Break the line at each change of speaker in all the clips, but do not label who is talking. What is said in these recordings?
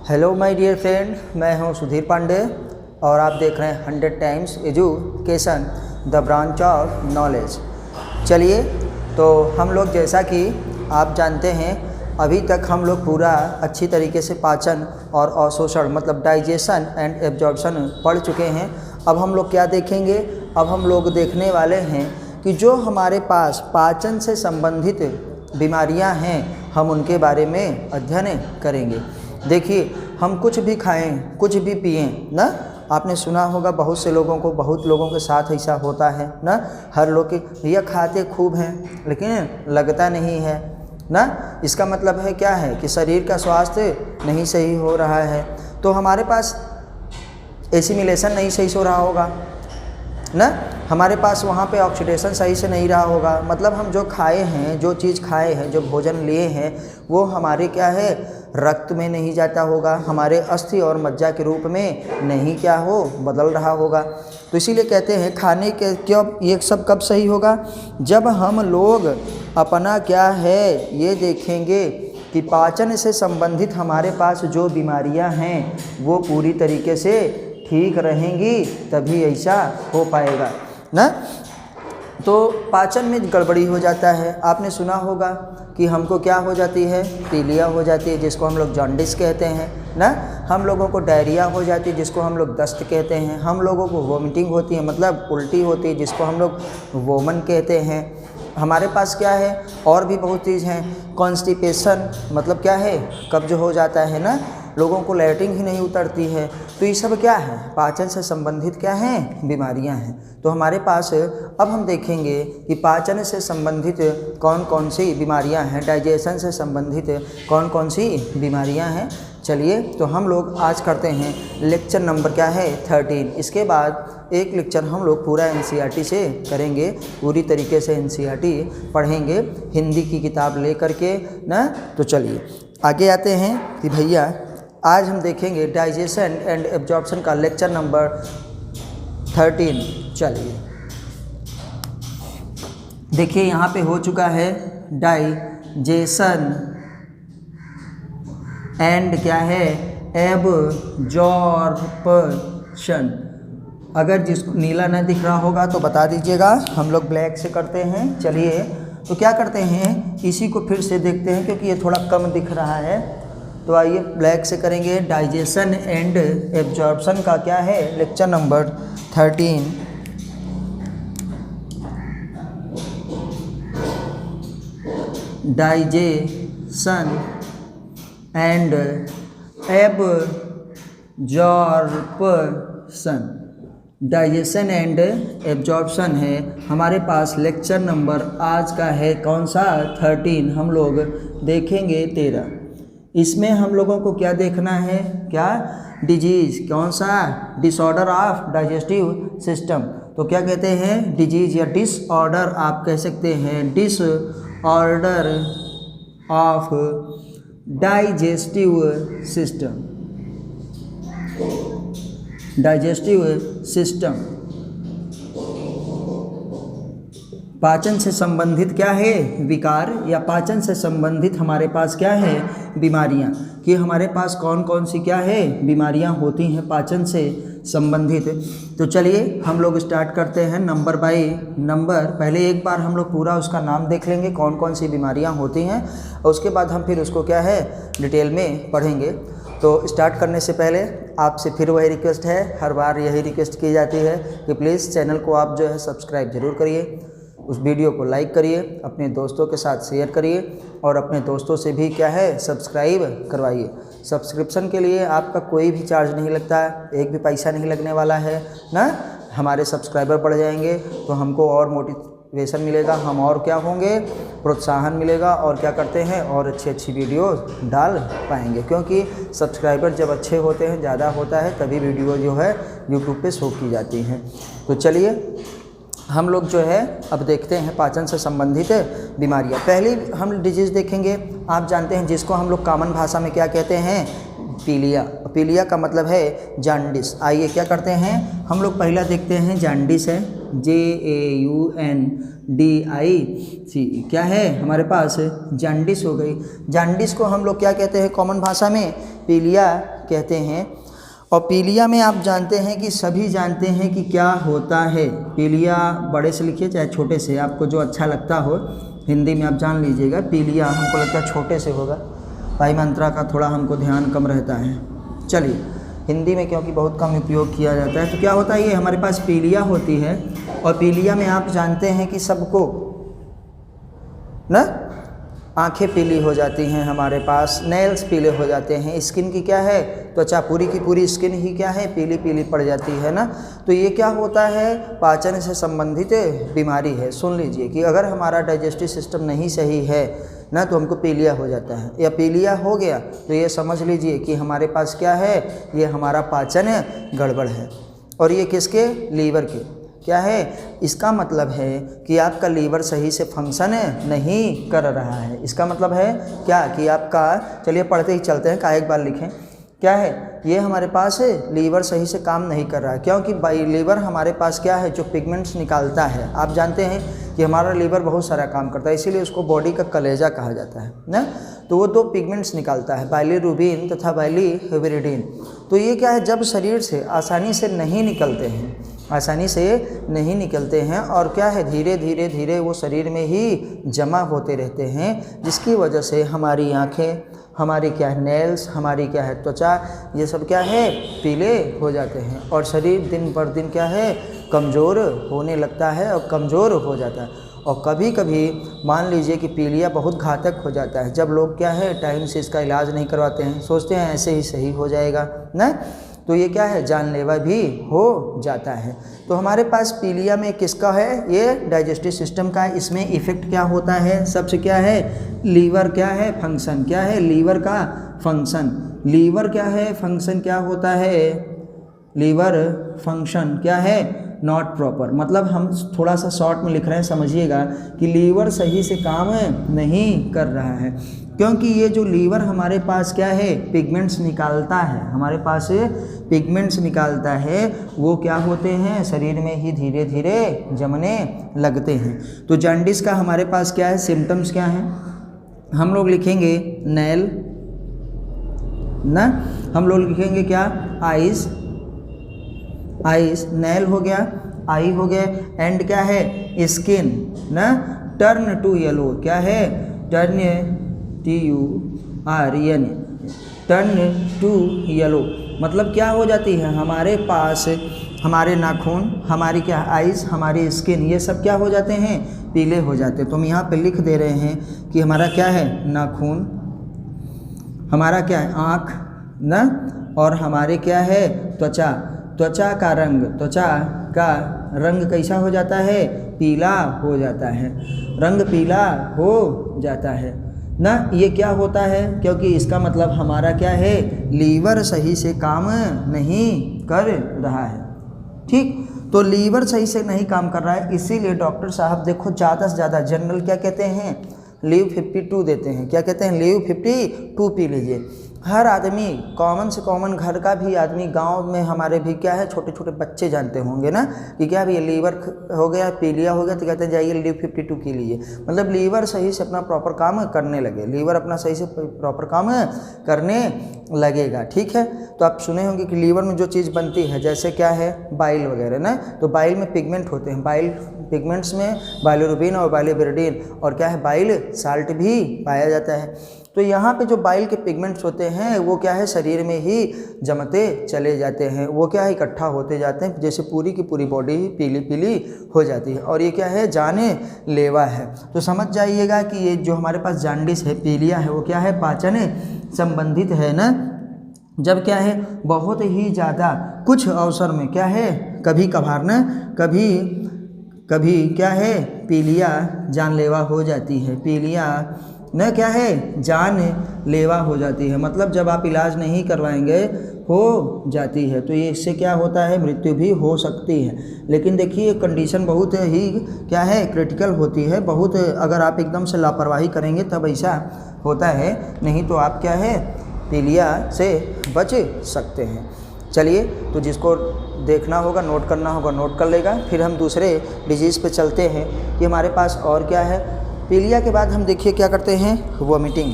Hello my dear friend, मैं हूं सुधीर पांडे और आप देख रहे हैं 100 times education the branch of knowledge. चलिए, तो हम लोग जैसा कि आप जानते हैं अभी तक हम लोग पूरा अच्छी तरीके से पाचन और अवशोषण मतलब डाइजेशन एंड एब्जॉर्प्शन पढ़ चुके हैं। अब हम लोग क्या देखेंगे? अब हम लोग देखने वाले हैं कि जो हमारे पास पाचन से संबंधित बीमारियां हैं हम उनके बारे में अध्ययन करेंगे। देखिए, हम कुछ भी खाएं, कुछ भी पिएं ना, आपने सुना होगा बहुत से लोगों को, बहुत लोगों के साथ ऐसा होता है ना। हर लोग के भैया खाते खूब हैं लेकिन लगता नहीं है ना। इसका मतलब है क्या है कि शरीर का स्वास्थ्य नहीं सही हो रहा है, तो हमारे पास एसिमिलेशन नहीं सही से हो रहा होगा ना, हमारे पास वहाँ पे ऑक्सीडेशन सही से नहीं रहा होगा। मतलब हम जो खाए हैं, जो चीज़ खाए हैं, जो भोजन लिए हैं, वो हमारे क्या है, रक्त में नहीं जाता होगा, हमारे अस्थि और मज्जा के रूप में नहीं क्या हो बदल रहा होगा। तो इसीलिए कहते हैं खाने के क्यों ये सब कब सही होगा? जब हम लोग अपना क्या है ये देखेंगे कि पाचन से संबंधित हमारे पास जो बीमारियां हैं वो पूरी तरीके से ठीक रहेंगी, तभी ऐसा हो पाएगा ना। तो पाचन में गड़बड़ी हो जाता है। आपने सुना होगा कि हमको क्या हो जाती है, पीलिया हो जाती है जिसको हम लोग जॉन्डिस कहते हैं ना। हम लोगों को डायरिया हो जाती है जिसको हम लोग दस्त कहते हैं। हम लोगों को वोमिटिंग होती है मतलब उल्टी होती है जिसको हम लोग वोमन कहते हैं। हमारे पास क्या है और भी बहुत चीज़ हैं। कॉन्स्टिपेशन मतलब क्या है, कब्ज हो जाता है ना, लोगों को लैट्रिन ही नहीं उतरती है। तो ये सब क्या है, पाचन से संबंधित क्या हैं, बीमारियां हैं। तो हमारे पास अब हम देखेंगे कि पाचन से संबंधित कौन कौन सी बीमारियां हैं, डाइजेशन से संबंधित कौन कौन सी बीमारियां हैं। चलिए, तो हम लोग आज करते हैं लेक्चर नंबर क्या है 13। इसके बाद एक लेक्चर हम लोग पूरा एनसीईआरटी से करेंगे, पूरी तरीके से एनसीईआरटी पढ़ेंगे हिंदी की किताब ले करके ना। तो चलिए आगे आते हैं कि भैया आज हम देखेंगे डाइजेशन एंड एब्जॉर्प्शन का लेक्चर नंबर 13। चलिए देखिए, यहाँ पे हो चुका है डाइजेशन एंड क्या है, एब्जॉर्प्शन। अगर जिसको नीला न दिख रहा होगा तो बता दीजिएगा, हम लोग ब्लैक से करते हैं। चलिए, तो क्या करते हैं, इसी को फिर से देखते हैं क्योंकि ये थोड़ा कम दिख रहा है। तो आइए ब्लैक से करेंगे। डाइजेशन एंड एब्जॉर्प्शन का क्या है, lecture number 13। Digestion and absorption. Digestion and absorption है हमारे पास लेक्चर नंबर आज का है कौन सा, 13। हम लोग देखेंगे 13। इसमें हम लोगों को क्या देखना है, क्या डिजीज़, कौन सा, डिसऑर्डर ऑफ डाइजेस्टिव सिस्टम। तो क्या कहते हैं, डिजीज़ या डिसऑर्डर आप कह सकते हैं, disorder of digestive system. Digestive system पाचन से संबंधित क्या है, विकार, या पाचन से संबंधित हमारे पास क्या है, बीमारियां, कि हमारे पास कौन कौन सी क्या है बीमारियां होती हैं पाचन से संबंधित। तो चलिए हम लोग स्टार्ट करते हैं नंबर बाय नंबर। पहले एक बार हम लोग पूरा उसका नाम देख लेंगे कौन कौन सी बीमारियां होती हैं, और उसके बाद हम फिर उसको क्या है डिटेल में पढ़ेंगे। तो स्टार्ट करने से पहले आपसे फिर वही रिक्वेस्ट है, हर बार यही रिक्वेस्ट की जाती है कि प्लीज़ चैनल को आप जो है सब्सक्राइब ज़रूर करिए, उस वीडियो को लाइक करिए, अपने दोस्तों के साथ शेयर करिए और अपने दोस्तों से भी क्या है सब्सक्राइब करवाइए। सब्सक्रिप्शन के लिए आपका कोई भी चार्ज नहीं लगता है, एक भी पैसा नहीं लगने वाला है ना। हमारे सब्सक्राइबर बढ़ जाएंगे तो हमको और मोटिवेशन मिलेगा, हम और क्या होंगे, प्रोत्साहन मिलेगा और क्या करते हैं और अच्छी अच्छी वीडियो डाल पाएंगे। क्योंकि सब्सक्राइबर जब अच्छे होते हैं, ज़्यादा होता है, तभी वीडियो जो है यूट्यूब पे शो की जाती हैं। तो चलिए हम लोग जो है अब देखते हैं पाचन से संबंधित बीमारियां। पहली हम डिजीज़ देखेंगे, आप जानते हैं जिसको हम लोग कॉमन भाषा में क्या कहते हैं, पीलिया। पीलिया का मतलब है जॉन्डिस। आइए क्या करते हैं, हम लोग पहला देखते हैं जॉन्डिस है, JAUNDIS। क्या है हमारे पास, जॉन्डिस हो गई। जॉन्डिस को हम लोग क्या कहते हैं कॉमन भाषा में, पीलिया कहते हैं। और पीलिया में आप जानते हैं कि सभी जानते हैं कि क्या होता है। पीलिया बड़े से लिखिए चाहे छोटे से, आपको जो अच्छा लगता हो हिंदी में आप जान लीजिएगा। पीलिया हमको लगता है छोटे से होगा, पाई मात्रा का थोड़ा हमको ध्यान कम रहता है। चलिए हिंदी में क्योंकि बहुत कम उपयोग किया जाता है, तो क्या होता है, ये हमारे पास पीलिया होती है। और पीलिया में आप जानते हैं कि सबको ना आंखें पीली हो जाती हैं, हमारे पास नेल्स पीले हो जाते हैं, स्किन की क्या है, त्वचा पूरी की पूरी स्किन ही क्या है, पीली पीली पड़ जाती है ना। तो ये क्या होता है, पाचन से संबंधित बीमारी है। सुन लीजिए कि अगर हमारा डाइजेस्टिव सिस्टम नहीं सही है ना तो हमको पीलिया हो जाता है, या पीलिया हो गया तो ये समझ लीजिए कि हमारे पास क्या है, ये हमारा पाचन गड़बड़ है। और ये किसके, लीवर के क्या है, इसका मतलब है कि आपका लीवर सही से फंक्शन नहीं कर रहा है। इसका मतलब है क्या कि आपका, चलिए पढ़ते ही चलते हैं, का एक बार लिखें, क्या है, ये हमारे पास लीवर सही से काम नहीं कर रहा है। क्योंकि लीवर हमारे पास क्या है, जो पिगमेंट्स निकालता है। आप जानते हैं कि हमारा लीवर बहुत सारा काम करता है, इसीलिए उसको बॉडी का कलेजा कहा जाता है ना। तो वो दो पिगमेंट्स निकालता है, बाइलिरुबिन तथा बाइलिरुबिन। तो ये क्या है, जब शरीर से आसानी से नहीं निकलते हैं, आसानी से नहीं निकलते हैं और क्या है, धीरे धीरे धीरे वो शरीर में ही जमा होते रहते हैं, जिसकी वजह से हमारी आँखें, हमारी क्या है नेल्स, हमारी क्या है त्वचा, ये सब क्या है पीले हो जाते हैं। और शरीर दिन पर दिन क्या है कमज़ोर होने लगता है और कमज़ोर हो जाता है। और कभी कभी मान लीजिए कि पीलिया बहुत घातक हो जाता है, जब लोग क्या है टाइम से इसका इलाज नहीं करवाते हैं, सोचते हैं ऐसे ही सही हो जाएगा ना, तो ये क्या है जानलेवा भी हो जाता है। तो हमारे पास पीलिया में किसका है, ये डाइजेस्टिव सिस्टम का है। इसमें इफ़ेक्ट क्या होता है, सबसे क्या है, लीवर क्या है फंक्शन, क्या है लीवर का फंक्शन। लीवर क्या है फंक्शन, क्या होता है, लीवर फंक्शन क्या है नॉट प्रॉपर। मतलब हम थोड़ा सा शॉर्ट में लिख रहे हैं, समझिएगा कि लीवर सही से काम नहीं कर रहा है। क्योंकि ये जो लीवर हमारे पास क्या है पिगमेंट्स निकालता है, हमारे पास पिगमेंट्स निकालता है, वो क्या होते हैं शरीर में ही धीरे धीरे जमने लगते हैं। तो जॉन्डिस का हमारे पास क्या है सिम्टम्स क्या हैं, हम लोग लिखेंगे नेल ना, हम लोग लिखेंगे क्या आइज़, आइज़ नेल हो गया, आई हो गया, एंड क्या है स्किन ना, टर्न टू येलो, क्या है turn TURN, turn to yellow. मतलब क्या हो जाती है हमारे पास, हमारे नाखून, हमारी क्या आइज़, हमारी स्किन, ये सब क्या हो जाते हैं पीले हो जाते हैं। तो हम यहाँ पे लिख दे रहे हैं कि हमारा क्या है नाखून, हमारा क्या है आँख ना, और हमारे क्या है त्वचा, त्वचा का रंग, त्वचा का रंग कैसा हो जाता है पीला हो जाता है, रंग पीला हो जाता है ना। ये क्या होता है, क्योंकि इसका मतलब हमारा क्या है लीवर सही से काम नहीं कर रहा है। ठीक, तो लीवर सही से नहीं काम कर रहा है, इसीलिए डॉक्टर साहब देखो ज़्यादा से ज़्यादा जनरल क्या कहते हैं लीव 52 देते हैं, क्या कहते हैं लीव 52 पी लीजिए। हर आदमी कॉमन से कॉमन घर का भी आदमी, गांव में हमारे भी क्या है छोटे छोटे बच्चे जानते होंगे ना कि क्या भी लीवर हो गया पीलिया हो गया तो कहते हैं जाइए लीव 52 की लीजिए। मतलब लीवर सही से अपना प्रॉपर काम करने लगे, लीवर अपना सही से प्रॉपर काम करने लगेगा। ठीक है, तो आप सुने होंगे कि लीवर में जो चीज़ बनती है जैसे क्या है बाइल वगैरह ना, तो बाइल में पिगमेंट होते हैं, बाइल पिगमेंट्स में बाइलिरुबिन और बाइलिरुबिन और क्या है बाइल साल्ट भी पाया जाता है। तो यहाँ पे जो बाइल के पिगमेंट्स होते हैं वो क्या है शरीर में ही जमते चले जाते हैं, वो क्या है इकट्ठा होते जाते हैं, जैसे पूरी की पूरी बॉडी पीली पीली हो जाती है। और ये क्या है जानलेवा है। तो समझ जाइएगा कि ये जो हमारे पास जॉन्डिस है पीलिया है वो क्या है पाचन संबंधित है ना। जब क्या है बहुत ही ज़्यादा कुछ अवसर में क्या है कभी कभार ना कभी क्या है पीलिया जानलेवा हो जाती है, पीलिया न क्या है जानलेवा हो जाती है। मतलब जब आप इलाज नहीं करवाएंगे हो जाती है, तो ये इससे क्या होता है मृत्यु भी हो सकती है। लेकिन देखिए कंडीशन बहुत ही क्या है क्रिटिकल होती है, बहुत अगर आप एकदम से लापरवाही करेंगे तब ऐसा होता है, नहीं तो आप क्या है पीलिया से बच सकते हैं। चलिए, तो जिसको देखना होगा नोट करना होगा नोट कर लेगा। फिर हम दूसरे डिजीज़ पे चलते हैं कि हमारे पास और क्या है। पीलिया के बाद हम देखिए क्या करते हैं वोमिटिंग,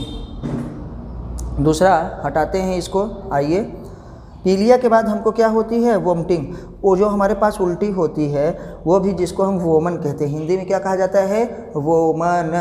दूसरा हटाते हैं इसको। आइए पी लिया के बाद हमको क्या होती है, वोमिटिंग। वो जो हमारे पास उल्टी होती है वो भी, जिसको हम वोमन कहते हैं, हिंदी में क्या कहा जाता है, वोमन।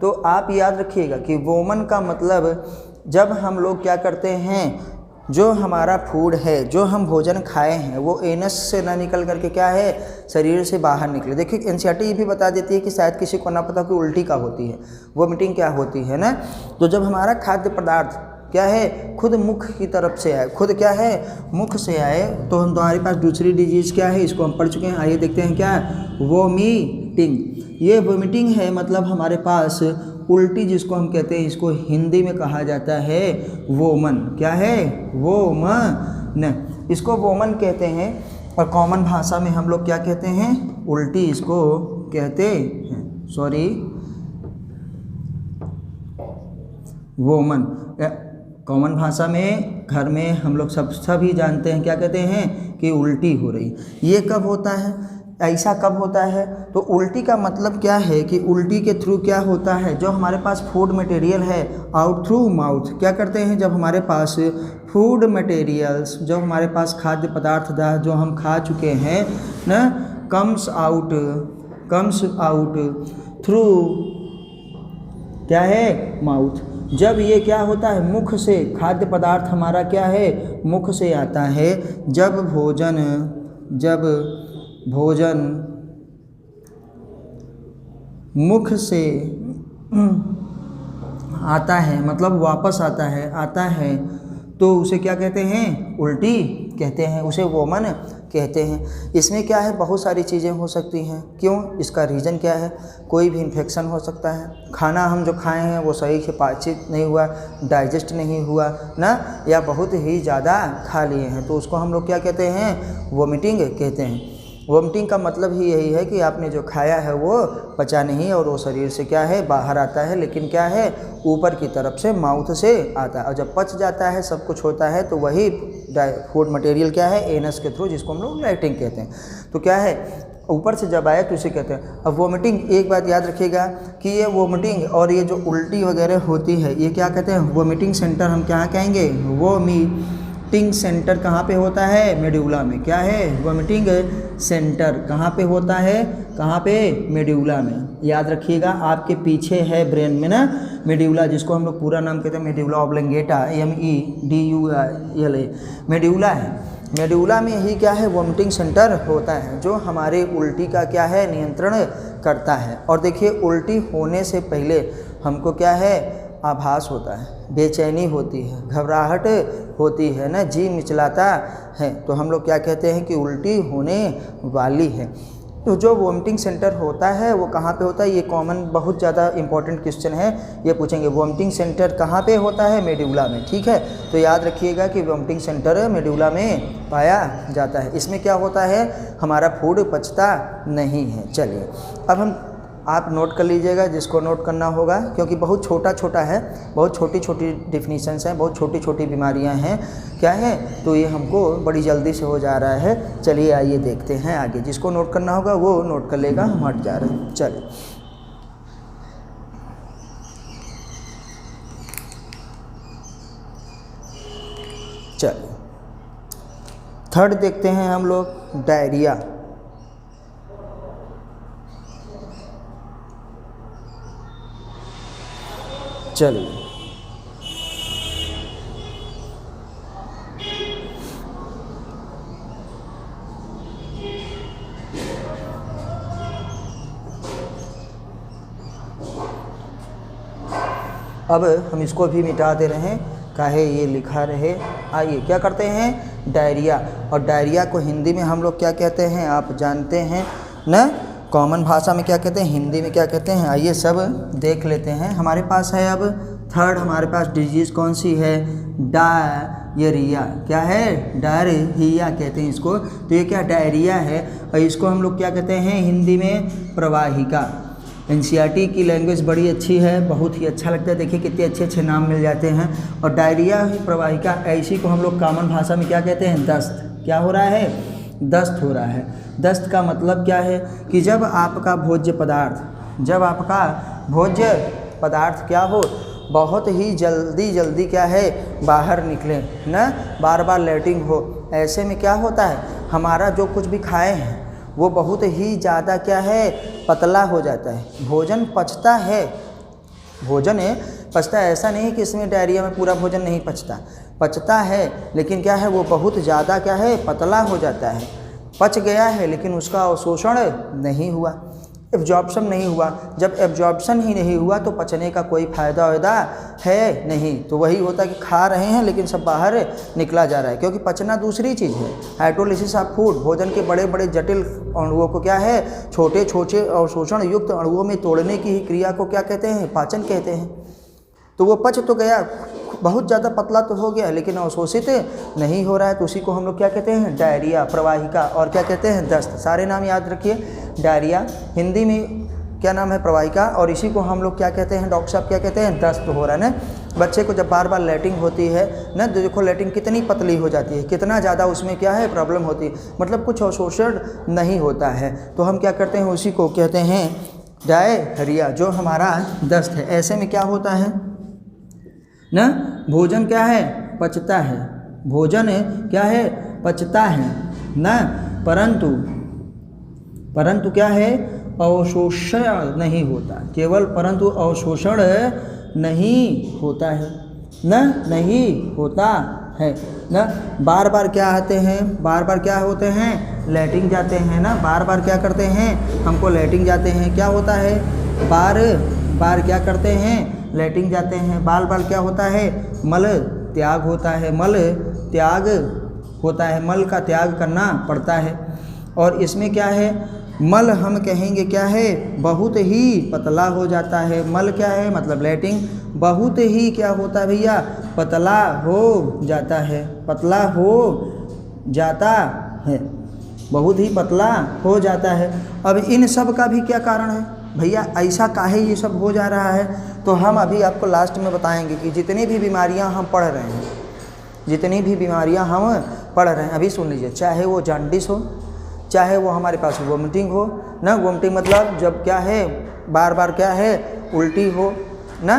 तो आप याद रखिएगा कि वोमन का मतलब जब हम लोग क्या करते हैं, जो हमारा फूड है, जो हम भोजन खाए हैं, वो एनस से ना निकल करके क्या है, शरीर से बाहर निकले। देखिए एनसीईआरटी ये भी बता देती है कि शायद किसी को ना पता कि उल्टी क्या होती है, वोमिटिंग क्या होती है ना। तो जब हमारा खाद्य पदार्थ क्या है, खुद मुख की तरफ से आए, खुद क्या है, मुख से आए, तो हम हमारे पास दूसरी डिजीज़ क्या है, इसको हम पढ़ चुके हैं। आइए देखते हैं क्या है, वोमिटिंग। ये वोमिटिंग है, मतलब हमारे पास उल्टी जिसको हम कहते हैं, इसको हिंदी में कहा जाता है वोमन। क्या है, वोमन। इसको वोमन कहते हैं और कॉमन भाषा में हम लोग क्या कहते हैं, उल्टी इसको कहते हैं, सॉरी वोमन। कॉमन भाषा में घर में हम लोग सभी जानते हैं, क्या कहते हैं कि उल्टी हो रही। ये कब होता है, ऐसा कब होता है, तो उल्टी का मतलब क्या है कि उल्टी के थ्रू क्या होता है, जो हमारे पास फूड मटेरियल है आउट थ्रू माउथ, क्या करते हैं, जब हमारे पास फूड मटेरियल्स, जो हमारे पास खाद्य पदार्थ जो हम खा चुके हैं ना, कम्स आउट थ्रू क्या है, माउथ। जब ये क्या होता है, मुख से, खाद्य पदार्थ हमारा क्या है, मुख से आता है। जब भोजन मुख से आता है, मतलब वापस आता है, तो उसे क्या कहते हैं, उल्टी कहते हैं, उसे वोमन कहते हैं। इसमें क्या है, बहुत सारी चीज़ें हो सकती हैं। क्यों, इसका रीज़न क्या है, कोई भी इन्फेक्शन हो सकता है, खाना हम जो खाए हैं वो सही से पाचित नहीं हुआ, डाइजेस्ट नहीं हुआ ना, या बहुत ही ज़्यादा खा लिए हैं, तो उसको हम लोग क्या कहते हैं, वोमिटिंग कहते हैं। वोमिटिंग का मतलब ही यही है कि आपने जो खाया है वो पचा नहीं और वो शरीर से क्या है, बाहर आता है, लेकिन क्या है, ऊपर की तरफ से, माउथ से आता है। और जब पच जाता है, सब कुछ होता है, तो वही फूड मटेरियल क्या है, एनस के थ्रू, जिसको हम लोग लैक्टिंग कहते हैं। तो क्या है, ऊपर से जब आए तो इसे कहते हैं। अब वोमिटिंग, एक बात याद रखिएगा कि ये वोमिटिंग और ये जो उल्टी वगैरह होती है, ये क्या कहते हैं, वोमिटिंग सेंटर हम क्या कहेंगे, वोमिटिंग सेंटर कहाँ पे होता है, मेड्यूला में। क्या है, वोमिटिंग सेंटर कहाँ पे होता है, कहाँ पे, मेड्यूला में। याद रखिएगा, आपके पीछे है ब्रेन में ना मेड्यूला, जिसको हम लोग पूरा नाम कहते हैं मेड्यूला ऑब्लंगेटा, MEDULA, मेड्यूला है। मेड्यूला में ही क्या है, वोमिटिंग सेंटर होता है, जो हमारे उल्टी का क्या है, नियंत्रण करता है। और देखिए, उल्टी होने से पहले हमको क्या है, आभास होता है, बेचैनी होती है, घबराहट होती है ना, जी मिचलाता है, तो हम लोग क्या कहते हैं कि उल्टी होने वाली है। तो जो वोमिटिंग सेंटर होता है वो कहाँ पे होता है, ये कॉमन बहुत ज़्यादा इंपॉर्टेंट क्वेश्चन है, ये पूछेंगे वोमिटिंग सेंटर कहाँ पे होता है, मेड्यूला में। ठीक है, तो याद रखिएगा कि वोमिटिंग सेंटर मेड्यूला में पाया जाता है। इसमें क्या होता है, हमारा फूड पचता नहीं है। चलिए, अब आप नोट कर लीजिएगा जिसको नोट करना होगा, क्योंकि बहुत छोटा है, बहुत छोटी डिफिनीशंस हैं, बहुत छोटी बीमारियां हैं, क्या है, तो ये हमको बड़ी जल्दी से हो जा रहा है। चलिए आइए देखते हैं आगे, जिसको नोट करना होगा वो नोट कर लेगा, हम हट जा रहे हैं। चलिए थर्ड देखते हैं हम लोग, डायरिया। चलिए, अब हम इसको भी मिटा दे रहे हैं, काहे ये लिखा रहे। आइए क्या करते हैं, डायरिया। और डायरिया को हिंदी में हम लोग क्या कहते हैं, आप जानते हैं ना, कॉमन भाषा में क्या कहते हैं, हिंदी में क्या कहते हैं, आइए सब देख लेते हैं। हमारे पास है अब थर्ड, हमारे पास डिजीज़ कौन सी है, डायरिया। क्या है, डायरिया कहते हैं इसको। तो ये क्या, डायरिया है, और इसको हम लोग क्या कहते हैं हिंदी में, प्रवाहिका। एनसीईआरटी की लैंग्वेज बड़ी अच्छी है, बहुत ही अच्छा लगता है, देखिए कितने अच्छे नाम मिल जाते हैं। और डायरिया ही प्रवाहिका, ऐसी को हम लोग कॉमन भाषा में क्या कहते हैं, दस्त। क्या हो रहा है, दस्त हो रहा है। दस्त का मतलब क्या है कि जब आपका भोज्य पदार्थ क्या हो, बहुत ही जल्दी क्या है बाहर निकले ना, बार बार लेटिंग हो। ऐसे में क्या होता है, हमारा जो कुछ भी खाए हैं वो बहुत ही ज़्यादा क्या है पतला हो जाता है। भोजन पचता है, भोजन पचता है, ऐसा नहीं कि इसमें डायरिया में पूरा भोजन नहीं पचता है, लेकिन क्या है वो बहुत ज़्यादा क्या है पतला हो जाता है। पच गया है लेकिन उसका अवशोषण नहीं हुआ, एब्जॉर्प्शन नहीं हुआ। जब एब्जॉर्प्शन ही नहीं हुआ तो पचने का कोई फ़ायदा है नहीं। तो वही होता है कि खा रहे हैं लेकिन सब बाहर निकला जा रहा है, क्योंकि पचना दूसरी चीज़ है। हाइड्रोलिसिस ऑफ फूड, भोजन के बड़े बड़े जटिल अणुओं को क्या है छोटे छोटे अवशोषण युक्त अणुओं में तोड़ने की ही क्रिया को क्या कहते हैं, पाचन कहते हैं। तो वो पच तो गया, बहुत ज़्यादा पतला तो हो गया लेकिन अवशोषित नहीं हो रहा है, तो उसी को हम लोग क्या कहते हैं डायरिया, प्रवाहिका, और क्या कहते हैं दस्त। सारे नाम याद रखिए। डायरिया हिंदी में क्या नाम है, प्रवाहिका, और इसी को हम लोग क्या कहते हैं डॉक्टर साहब क्या कहते हैं दस्त हो रहा है ना। बच्चे को जब बार बार लेटिंग होती है ना, तो देखो लेटिंग कितनी पतली हो जाती है, कितना ज़्यादा उसमें क्या है प्रॉब्लम होती है, मतलब कुछ अवशोषण नहीं होता है। तो हम क्या करते हैं उसी को कहते हैं डायरिया, जो हमारा दस्त है। ऐसे में क्या होता है ना, भोजन क्या है पचता है, भोजन क्या है पचता है ना, परंतु क्या है अवशोषण नहीं होता, केवल परंतु अवशोषण नहीं होता है ना, नहीं होता है ना। बार बार क्या आते हैं, बार बार क्या होते हैं लेटिंग जाते हैं ना, बार बार क्या करते हैं हमको लेटिंग जाते हैं। क्या होता है बार बार क्या करते हैं लेटिंग जाते हैं, बार बार क्या होता है मल त्याग होता है, मल त्याग होता है, मल का त्याग करना पड़ता है। और इसमें क्या है मल हम कहेंगे क्या है बहुत ही पतला हो जाता है। मल क्या है मतलब लेटिंग बहुत ही क्या होता है भैया पतला हो जाता है, पतला हो जाता है, बहुत ही पतला हो जाता है। अब इन सब का भी क्या कारण है भैया, ऐसा काहे ये सब हो जा रहा है, तो हम अभी आपको लास्ट में बताएंगे कि जितनी भी बीमारियां हम पढ़ रहे हैं, जितनी भी बीमारियां हम पढ़ रहे हैं, अभी सुन लीजिए, चाहे वो जॉन्डिस हो, चाहे वो हमारे पास वोमिटिंग हो ना, वोमिटिंग मतलब जब क्या है बार बार क्या है उल्टी हो ना,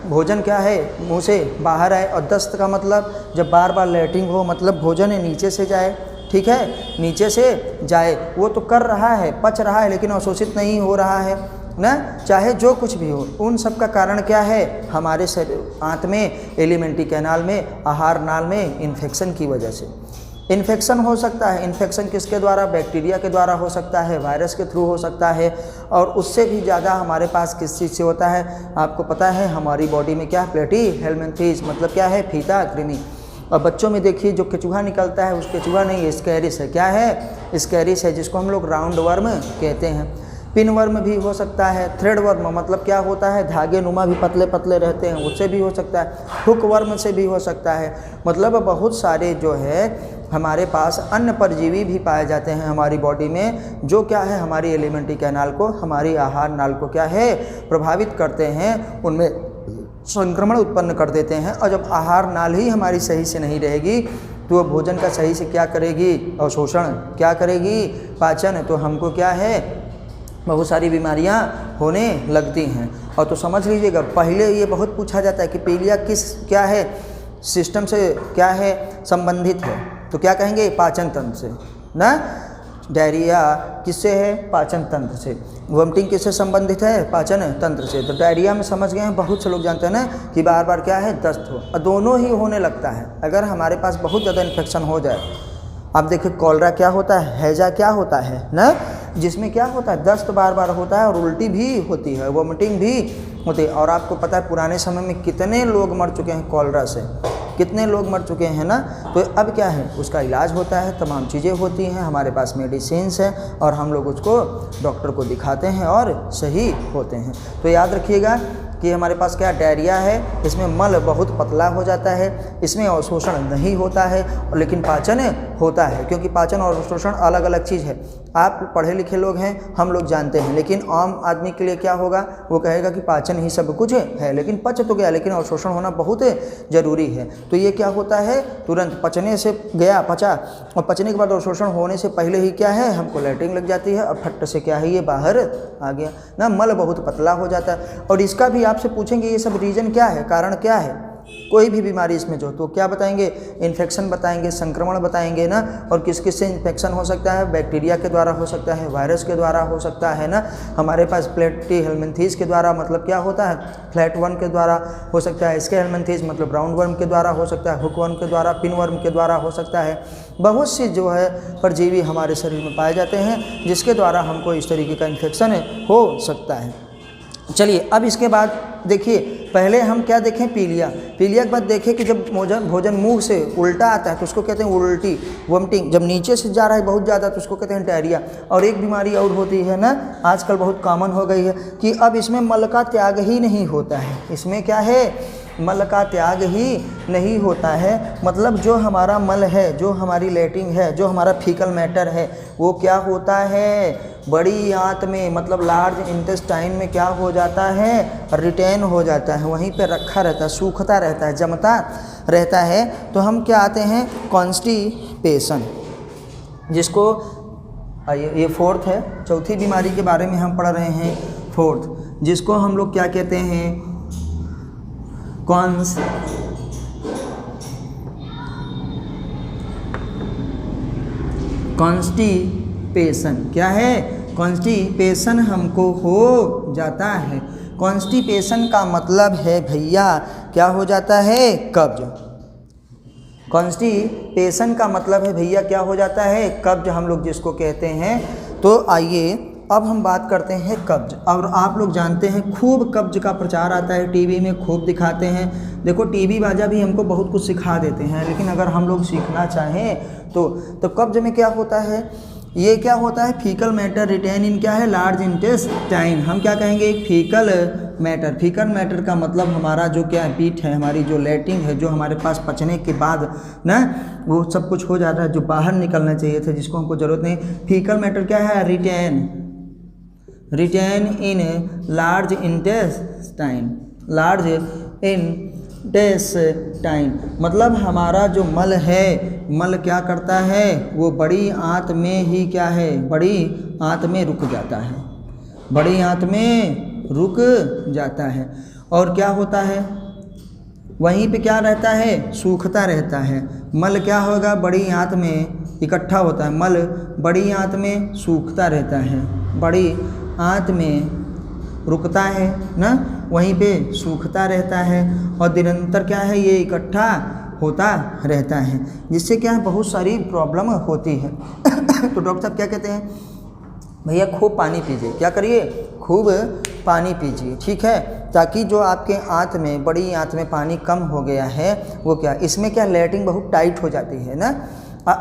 भोजन क्या है मुंह से बाहर आए, और दस्त का मतलब जब बार बार लेटिंग हो, मतलब भोजन नीचे से जाए, ठीक है नीचे से जाए, वो तो कर रहा है पच रहा है लेकिन अवशोषित नहीं हो रहा है ना। चाहे जो कुछ भी हो, उन सब का कारण क्या है हमारे आंत में, एलिमेंट्री कैनाल में, आहार नाल में इन्फेक्शन की वजह से। इन्फेक्शन हो सकता है, इन्फेक्शन किसके द्वारा, बैक्टीरिया के द्वारा हो सकता है, वायरस के थ्रू हो सकता है, और उससे भी ज़्यादा हमारे पास किस चीज़ से होता है आपको पता है, हमारी बॉडी में क्या प्लेटी हेलमिंथेस मतलब क्या है फीता कृमि। और बच्चों में देखिए जो केचुआ निकलता है, उस केचुआ नहीं स्कैरिस है, क्या है स्कैरिस है, जिसको हम लोग राउंड वर्म कहते हैं। पिन वर्म भी हो सकता है, थ्रेड वर्म मतलब क्या होता है धागे नुमा भी पतले पतले रहते हैं, उससे भी हो सकता है, हुक वर्म से भी हो सकता है। मतलब बहुत सारे जो है हमारे पास अन्य परजीवी भी पाए जाते हैं हमारी बॉडी में, जो क्या है हमारी एलिमेंट्री कैनाल को, हमारी आहार नाल को क्या है प्रभावित करते हैं, उनमें संक्रमण उत्पन्न कर देते हैं। और जब आहार नाल ही हमारी सही से नहीं रहेगी तो वो भोजन का सही से क्या करेगी अवशोषण, क्या करेगी पाचन, तो हमको क्या है बहुत सारी बीमारियां होने लगती हैं। और तो समझ लीजिएगा, पहले ये बहुत पूछा जाता है कि पीलिया किस क्या है सिस्टम से क्या है संबंधित है, तो क्या कहेंगे पाचन तंत्र से ना। डायरिया किससे है पाचन तंत्र से, वोमिटिंग किससे संबंधित है पाचन तंत्र से। तो डायरिया में समझ गए हैं, बहुत से लोग जानते हैं ना कि बार बार क्या है दस्त हो, और दोनों ही होने लगता है अगर हमारे पास बहुत ज़्यादा इन्फेक्शन हो जाए। अब देखिए कॉलरा क्या होता है, हैजा क्या होता है ना, जिसमें क्या होता है दस्त बार बार होता है और उल्टी भी होती है, वोमिटिंग भी होती है। और आपको पता है पुराने समय में कितने लोग मर चुके हैं कॉलरा से, कितने लोग मर चुके हैं ना। तो अब क्या है उसका इलाज होता है, तमाम चीज़ें होती हैं, हमारे पास मेडिसिन्स हैं और हम लोग उसको डॉक्टर को दिखाते हैं और सही होते हैं। तो याद रखिएगा कि हमारे पास क्या डायरिया है, इसमें मल बहुत पतला हो जाता है, इसमें अवशोषण नहीं होता है और लेकिन पाचन होता है, क्योंकि पाचन और अवशोषण अलग अलग चीज़ है। आप पढ़े लिखे लोग हैं, हम लोग जानते हैं, लेकिन आम आदमी के लिए क्या होगा, वो कहेगा कि पाचन ही सब कुछ है, लेकिन पच तो गया, लेकिन अवशोषण होना बहुत ज़रूरी है। तो ये क्या होता है तुरंत पचने से गया पचा, और पचने के बाद अवशोषण होने से पहले ही क्या है हमको लैट्रिन लग जाती है और फट से क्या है ये बाहर आ गया ना, मल बहुत पतला हो जाता है। और इसका भी आपसे पूछेंगे ये सब रीज़न क्या है, कारण क्या है, कोई भी बीमारी इसमें जो, तो क्या बताएंगे, इन्फेक्शन बताएंगे, संक्रमण बताएंगे ना, और किस किस से इन्फेक्शन हो सकता है, बैक्टीरिया के द्वारा हो सकता है, वायरस के द्वारा हो सकता है ना, हमारे पास प्लेटीहेल्मिन्थेस के द्वारा मतलब क्या होता है, फ्लैट वर्म के द्वारा हो सकता है, स्केहेल्मिन्थेस मतलब राउंड वर्म के द्वारा हो सकता है, हुक वर्म के द्वारा, पिन वर्म के द्वारा हो सकता है। बहुत सी जो है परजीवी हमारे शरीर में पाए जाते हैं जिसके द्वारा हमको इस तरीके का इन्फेक्शन हो सकता है। चलिए अब इसके बाद देखिए, पहले हम क्या देखें, पीलिया। पीलिया के बाद देखें कि जब भोजन मुंह से उल्टा आता है तो उसको कहते हैं उल्टी, वोमिटिंग। जब नीचे से जा रहा है बहुत ज़्यादा तो उसको कहते हैं डायरिया। और एक बीमारी और होती है ना, आजकल बहुत कॉमन हो गई है कि अब इसमें मल का त्याग ही नहीं होता है। इसमें क्या है, मल का त्याग ही नहीं होता है। मतलब जो हमारा मल है, जो हमारी लैट्रिन है, जो हमारा फीकल मैटर है, वो क्या होता है, बड़ी आंत में मतलब लार्ज इंटेस्टाइन में क्या हो जाता है, रिटेन हो जाता है, वहीं पे रखा रहता है, सूखता रहता है, जमता रहता है। तो हम क्या आते हैं, कॉन्स्टिपेशन, जिसको ये फोर्थ है, चौथी बीमारी के बारे में हम पढ़ रहे हैं, फोर्थ, जिसको हम लोग क्या कहते हैं, कॉन्स्टिपेशन। क्या है, कॉन्स्टिपेशन हमको हो जाता है। कॉन्स्टिपेशन का मतलब है भैया क्या हो जाता है, कब्ज। कॉन्स्टिपेशन का मतलब है भैया क्या हो जाता है, कब्ज हम लोग जिसको कहते हैं। तो आइए अब हम बात करते हैं कब्ज। और आप लोग जानते हैं खूब कब्ज का प्रचार आता है, टीवी में खूब दिखाते हैं। देखो टीवी बाजा भी हमको बहुत कुछ सिखा देते हैं, लेकिन अगर हम लोग सीखना चाहें तो कब्ज में क्या होता है, ये क्या होता है, फीकल मैटर रिटेन इन क्या है, लार्ज इंटेस्टाइन। हम क्या कहेंगे, फीकल मैटर। फीकल मैटर का मतलब हमारा जो क्या है, पीठ है, हमारी जो लैट्रिन है, जो हमारे पास पचने के बाद ना वो सब कुछ हो जाता है जो बाहर निकलना चाहिए था, जिसको हमको ज़रूरत नहीं। फीकल मैटर क्या है, retain in large intestine. Large intestine मतलब हमारा जो मल है, मल क्या करता है, वो बड़ी आंत में ही क्या है, बड़ी आंत में रुक जाता है, बड़ी आंत में रुक जाता है। और क्या होता है, वहीं पे क्या रहता है, सूखता रहता है। मल क्या होगा, बड़ी आंत में इकट्ठा होता है, मल बड़ी आंत में सूखता रहता है, बड़ी आंत में रुकता है ना, वहीं पे सूखता रहता है और निरंतर क्या है, ये इकट्ठा होता रहता है, जिससे क्या है बहुत सारी प्रॉब्लम होती है। तो डॉक्टर साहब क्या कहते हैं, भैया खूब पानी पीजिए। क्या करिए, खूब पानी पीजिए, ठीक है, ताकि जो आपके आंत में, बड़ी आंत में पानी कम हो गया है वो क्या, इसमें क्या लैट्रिन बहुत टाइट हो जाती है ना,